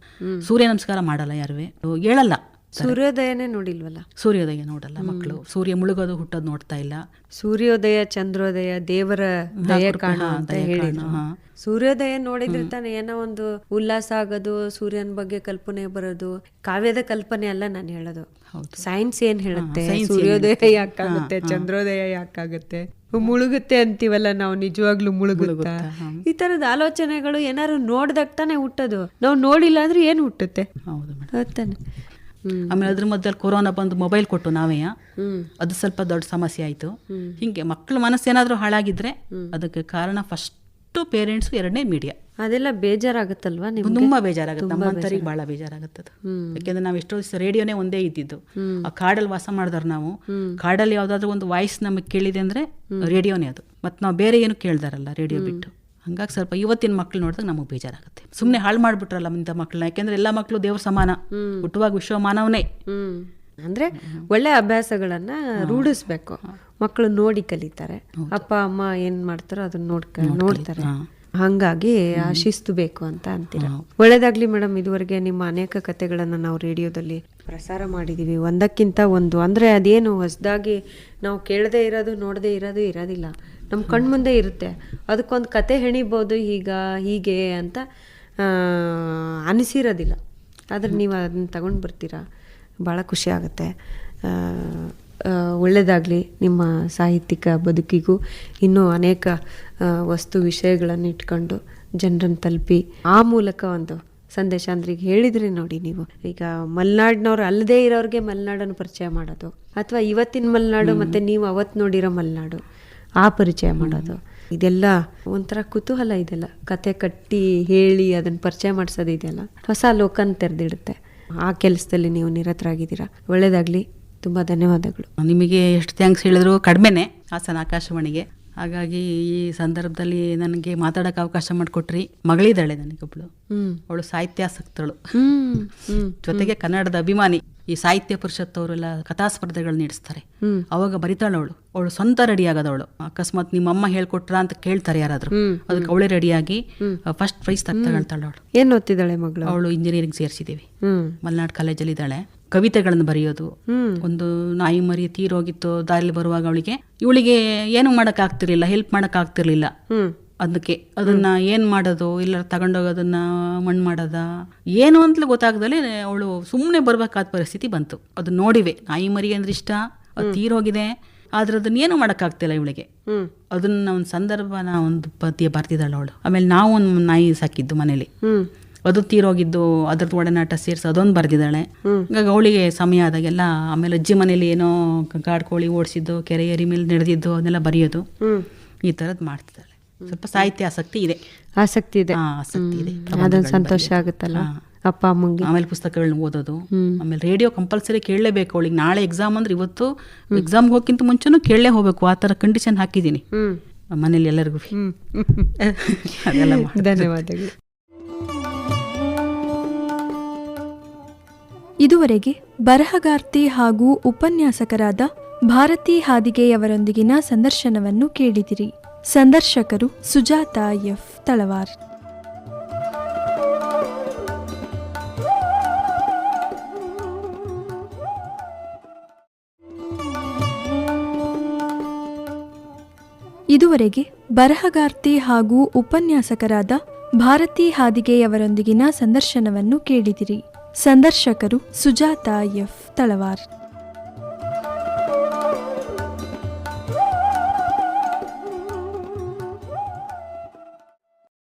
Speaker 3: ಸೂರ್ಯ ನಮಸ್ಕಾರ ಮಾಡಲ್ಲ, ಯಾರುವೆ ಹೇಳಲ್ಲ.
Speaker 2: ಸೂರ್ಯೋದಯನೇ ನೋಡಿಲ್ವಲ್ಲ,
Speaker 3: ಸೂರ್ಯೋದಯ ನೋಡಲ್ಲ ಮಕ್ಕಳು. ಸೂರ್ಯ ಮುಳುಗೋದು ಹುಟ್ಟೋದು ನೋಡ್ತಾ ಇಲ್ಲ.
Speaker 2: ಸೂರ್ಯೋದಯ ಚಂದ್ರೋದಯ ದೇವರ ದಯ ಕಾಣ ಅಂತ ಹೇಳಿದ್ರು. ಸೂರ್ಯೋದಯ ನೋಡಿದ್ರೆ ತಾನೆ ಏನೋ ಒಂದು ಉಲ್ಲಾಸ ಆಗೋದು, ಸೂರ್ಯನ ಬಗ್ಗೆ ಕಲ್ಪನೆ ಬರೋದು. ಕಾವ್ಯದ ಕಲ್ಪನೆ ಅಲ್ಲ ನಾನು ಹೇಳೋದು. ಸೈನ್ಸ್ ಏನ್ ಹೇಳುತ್ತೆ, ಸೂರ್ಯೋದಯ ಯಾಕಾಗುತ್ತೆ, ಚಂದ್ರೋದಯ ಯಾಕಾಗುತ್ತೆ, ಮುಳುಗುತ್ತೆ ಅಂತೀವಲ್ಲ ನಾವು, ನಿಜವಾಗ್ಲೂ ಮುಳುಗುತ್ತಾ? ಈ ತರದ ಆಲೋಚನೆಗಳು ಏನಾದ್ರು ನೋಡ್ದಾಗ ತಾನೆ ಹುಟ್ಟೋದು. ನಾವು ನೋಡಿಲ್ಲ ಅಂದ್ರೆ ಏನ್ ಹುಟ್ಟುತ್ತೆ? ತಾನೆ.
Speaker 3: ಆಮೇಲೆ ಅದ್ರ ಮಧ್ಯದಲ್ಲಿ ಕೊರೋನಾ ಬಂದು ಮೊಬೈಲ್ ಕೊಟ್ಟು ನಾವೇ, ಅದು ಸ್ವಲ್ಪ ದೊಡ್ಡ ಸಮಸ್ಯೆ ಆಯ್ತು. ಹಿಂಗೆ ಮಕ್ಕಳ ಮನಸ್ಸೇನಾದ್ರೂ ಹಾಳಾಗಿದ್ರೆ ಅದಕ್ಕೆ ಕಾರಣ ಫಸ್ಟ್ ಪೇರೆಂಟ್ಸ್, 2ನೇ ಮೀಡಿಯಾ.
Speaker 2: ಅದೆಲ್ಲ ಬೇಜಾರಾಗುತ್ತಲ್ವಾ ನಿಮ್ಗೆ?
Speaker 3: ತುಂಬಾ ಬೇಜಾರಾಗುತ್ತೆ, ನಮ್ಮಂತರಿಗೆ ಭಾಳ ಬೇಜಾರಾಗುತ್ತದೆ. ಯಾಕೆಂದ್ರೆ ನಾವು ಎಷ್ಟೋ ದಿವಸ ರೇಡಿಯೋನೇ ಒಂದೇ ಇದ್ದಿದ್ದು, ಆ ಕಾಡಲ್ಲಿ ವಾಸ ಮಾಡಿದವ್ರು ನಾವು. ಕಾಡಲ್ಲಿ ಯಾವ್ದಾದ್ರು ಒಂದು ವಾಯ್ಸ್ ನಮಗೆ ಕೇಳಿದೆ ಅಂದ್ರೆ ರೇಡಿಯೋನೇ ಅದು, ಮತ್ತು ನಾವು ಬೇರೆ ಏನು ಕೇಳ್ದಾರಲ್ಲ ರೇಡಿಯೋ ಬಿಟ್ಟು. ಹಂಗಾಗಿ ಸ್ವಲ್ಪ ಇವತ್ತಿನ ಮಕ್ಳು ನೋಡಿದಾಗ ನಮಗೆ ಬೇಜಾರಾಗುತ್ತೆ. ಸುಮ್ಮನೆ ಹಾಳು ಮಾಡ್ಬಿಟ್ರಲ್ಲ ಇಂಥ ಮಕ್ಕಳನ್ನ. ಯಾಕೆಂದ್ರೆ ಎಲ್ಲ ಮಕ್ಕಳು ದೇವ್ರ ಸಮಾನ, ಹುಟ್ಟುವಾಗ ವಿಶ್ವ ಮಾನವನೇ.
Speaker 2: ಅಂದ್ರೆ ಒಳ್ಳೆ ಅಭ್ಯಾಸಗಳನ್ನ ರೂಢಿಸ್ಬೇಕು. ಮಕ್ಕಳು ನೋಡಿ ಕಲಿತಾರೆ, ಅಪ್ಪ ಅಮ್ಮ ಏನ್ ಮಾಡ್ತಾರೋ ಅದನ್ನ ನೋಡ್ತಾರೆ. ಹಂಗಾಗಿ ಆ ಶಿಸ್ತು ಬೇಕು ಅಂತ ಅಂತೀರ. ಒಳ್ಳೇದಾಗ್ಲಿ ಮೇಡಮ್. ಇದುವರೆಗೆ ನಿಮ್ಮ ಅನೇಕ ಕಥೆಗಳನ್ನ ನಾವು ರೇಡಿಯೋದಲ್ಲಿ ಪ್ರಸಾರ ಮಾಡಿದೀವಿ, ಒಂದಕ್ಕಿಂತ ಒಂದು. ಅಂದ್ರೆ ಅದೇನು ಹೊಸದಾಗಿ ನಾವು ಕೇಳದೆ ಇರೋದು, ನೋಡದೆ ಇರೋದಿಲ್ಲ, ನಮ್ಮ ಕಣ್ಮುಂದೆ ಇರುತ್ತೆ. ಅದಕ್ಕೊಂದು ಕತೆ ಹೆಣಿಬೋದು ಹೀಗೆ ಅಂತ ಅನಿಸಿರೋದಿಲ್ಲ. ಆದ್ರೆ ನೀವು ಅದನ್ನ ತಗೊಂಡು ಬರ್ತೀರಾ, ಭಾಳ ಖುಷಿ ಆಗುತ್ತೆ. ಒಳ್ಳೆಯದಾಗಲಿ ನಿಮ್ಮ ಸಾಹಿತ್ಯಿಕ ಬದುಕಿಗೂ. ಇನ್ನೂ ಅನೇಕ ವಸ್ತು ವಿಷಯಗಳನ್ನು ಇಟ್ಕೊಂಡು ಜನರನ್ನು ತಲುಪಿ ಆ ಮೂಲಕ ಒಂದು ಸಂದೇಶ. ಅಂದ್ರೆ ಈಗ ಹೇಳಿದ್ರಿ ನೋಡಿ, ನೀವು ಈಗ ಮಲೆನಾಡಿನವ್ರು ಅಲ್ಲದೇ ಇರೋರಿಗೆ ಮಲೆನಾಡನ್ನು ಪರಿಚಯ ಮಾಡೋದು, ಅಥವಾ ಇವತ್ತಿನ ಮಲೆನಾಡು ಮತ್ತು ನೀವು ಅವತ್ತು ನೋಡಿರೋ ಮಲೆನಾಡು ಆ ಪರಿಚಯ ಮಾಡೋದು, ಇದೆಲ್ಲ ಒಂಥರ ಕುತೂಹಲ. ಇದೆಲ್ಲ ಕತೆ ಕಟ್ಟಿ ಹೇಳಿ ಅದನ್ನು ಪರಿಚಯ ಮಾಡಿಸೋದು, ಇದೆಲ್ಲ ಹೊಸ ಲೋಕನ ತೆರೆದಿಡುತ್ತೆ. ಆ ಕೆಲಸದಲ್ಲಿ ನೀವು ನಿರತರಾಗಿದ್ದೀರಾ. ಒಳ್ಳೆಯದಾಗಲಿ. ತುಂಬ ಧನ್ಯವಾದಗಳು.
Speaker 3: ನಿಮಗೆ ಎಷ್ಟು ಥ್ಯಾಂಕ್ಸ್ ಹೇಳಿದ್ರು ಕಡಿಮೆನೆ, ಹಾಸನ ಆಕಾಶವಾಣಿಗೆ. ಹಾಗಾಗಿ ಈ ಸಂದರ್ಭದಲ್ಲಿ ನನಗೆ ಮಾತಾಡೋಕೆ ಅವಕಾಶ ಮಾಡಿಕೊಟ್ರಿ. ಮಗಳಿದ್ದಾಳೆ ನನಗೊಬ್ಳು, ಅವಳು ಸಾಹಿತ್ಯಾಸಕ್ತಳು, ಜೊತೆಗೆ ಕನ್ನಡದ ಅಭಿಮಾನಿ. ಈ ಸಾಹಿತ್ಯ ಪರಿಷತ್ ಅವರೆಲ್ಲ ಕಥಾ ಸ್ಪರ್ಧೆಗಳು ನಡೆಸ್ತಾರೆ, ಅವಾಗ ಬರಿತಾಳೆ ಅವಳು ಸ್ವಂತ ರೆಡಿ ಆಗೋದವಳು. ಅಕಸ್ಮಾತ್ ನಿಮ್ಮಮ್ಮ ಹೇಳ್ಕೊಟ್ರ ಅಂತ ಕೇಳ್ತಾರೆ ಯಾರಾದ್ರೂ, ಅದಕ್ಕೆ ಅವಳೇ ರೆಡಿಯಾಗಿ ಫಸ್ಟ್ ಪ್ರೈಸ್ ತಗೊಳ್ತಾಳೆ. ಅವಳು
Speaker 2: ಏನ್ ಓದ್ತಿದ್ದಾಳೆ ಮಗಳು?
Speaker 3: ಅವಳು ಇಂಜಿನಿಯರಿಂಗ್ ಸೇರಿಸಿದ್ದೀವಿ, ಮಲೆನಾಡು ಕಾಲೇಜಲ್ಲಿ ಇದ್ದಾಳೆ. ಕವಿತೆಗಳನ್ನು ಬರೆಯೋದು. ಒಂದು ನಾಯಿ ಮರಿ ತೀರೋಗಿತ್ತು, ದಾರಿಲಿ ಬರುವಾಗ ಇವಳಿಗೆ ಏನು ಮಾಡಕ್ ಆಗ್ತಿರ್ಲಿಲ್ಲ, ಹೆಲ್ಪ್ ಮಾಡಕ್ ಆಗ್ತಿರ್ಲಿಲ್ಲ. ಅದಕ್ಕೆ ಅದನ್ನ ಏನ್ ಮಾಡೋದು, ಇಲ್ಲ ತಗೊಂಡೋಗೋದನ್ನ ಮಣ್ಣು ಮಾಡೋದ ಏನು ಅಂತಲೇ ಗೊತ್ತಾಗದಲ್ಲಿ ಅವಳು ಸುಮ್ಮನೆ ಬರ್ಬೇಕಾದ ಪರಿಸ್ಥಿತಿ ಬಂತು. ಅದು ನೋಡಿವೆ, ನಾಯಿ ಮರಿ ಅಂದ್ರೆ ಇಷ್ಟ, ಅದು ತೀರೋಗಿದೆ, ಆದ್ರೆ ಅದನ್ನ ಏನು ಮಾಡಕ್ ಆಗ್ತಿಲ್ಲ ಇವಳಿಗೆ. ಅದನ್ನ ಒಂದು ಸಂದರ್ಭನ ಒಂದು ಪದ್ಯ ಬರ್ತಿದ್ದಾಳೆ ಅವಳು. ಆಮೇಲೆ ನಾವು ಒಂದು ನಾಯಿ ಸಾಕಿದ್ದು ಮನೇಲಿ, ಅದು ತೀರೋಗಿದ್ದು, ಅದ್ರದ್ದು ಒಡನಾಟ ಸೇರಿಸಿ ಅದೊಂದು ಬರ್ದಿದ್ದಾಳೆ. ಈಗ ಅವಳಿಗೆ ಸಮಯ ಆದಾಗೆಲ್ಲ, ಆಮೇಲೆ ಅಜ್ಜಿ ಮನೇಲಿ ಏನೋ ಕಾಡ್ಕೋಳಿ ಓಡಿಸಿದ್ದು, ಕೆರೆ ಏರಿ ಮೇಲೆ ನಡೆದಿದ್ದು ಅದನ್ನೆಲ್ಲ ಬರೆಯೋದು, ಈ ಥರದ್ದು ಮಾಡ್ತಿದ್ದಾಳೆ. ಸ್ವಲ್ಪ ಸಾಹಿತ್ಯ ಆಸಕ್ತಿ ಇದೆ.
Speaker 2: ಆಸಕ್ತಿ ಇದೆ. ಅದೊಂದು ಸಂತೋಷ ಆಗುತ್ತಲ್ಲ ಅಪ್ಪ ಅಮ್ಮಂಗೆ.
Speaker 3: ಆಮೇಲೆ ಪುಸ್ತಕಗಳನ್ನ ಓದೋದು, ಆಮೇಲೆ ರೇಡಿಯೋ ಕಂಪಲ್ಸರಿ ಕೇಳಲೇಬೇಕು ಅವಳಿಗೆ. ನಾಳೆ ಎಕ್ಸಾಮ್ ಅಂದ್ರೆ ಇವತ್ತು ಎಕ್ಸಾಮ್ಗೆ ಹೋಗಕ್ಕಿಂತ ಮುಂಚೆನೂ ಕೇಳಲೇ ಹೋಗ್ಬೇಕು, ಆ ಥರ ಕಂಡೀಷನ್ ಹಾಕಿದ್ದೀನಿ ಮನೇಲಿ ಎಲ್ಲರಿಗೂ.
Speaker 2: ಧನ್ಯವಾದಗಳು.
Speaker 1: ಇದುವರೆಗೆ ಬರಹಗಾರ್ತಿ ಹಾಗೂ ಉಪನ್ಯಾಸಕರಾದ ಭಾರತಿ ಹಾದಿಗೆಯವರೊಂದಿಗಿನ ಸಂದರ್ಶನವನ್ನು ಕೇಳಿದಿರಿ. ಸಂದರ್ಶಕರು ಸುಜಾತಾ ಎಫ್ ತಳವಾರ್. ಇದುವರೆಗೆ ಬರಹಗಾರ್ತಿ ಹಾಗೂ ಉಪನ್ಯಾಸಕರಾದ ಭಾರತಿ ಹಾದಿಗೆಯವರೊಂದಿಗಿನ ಸಂದರ್ಶನವನ್ನು ಕೇಳಿದಿರಿ. ಸಂದರ್ಶಕರು ಸುಜಾತಾ ಎಫ್ ತಳವಾರ್.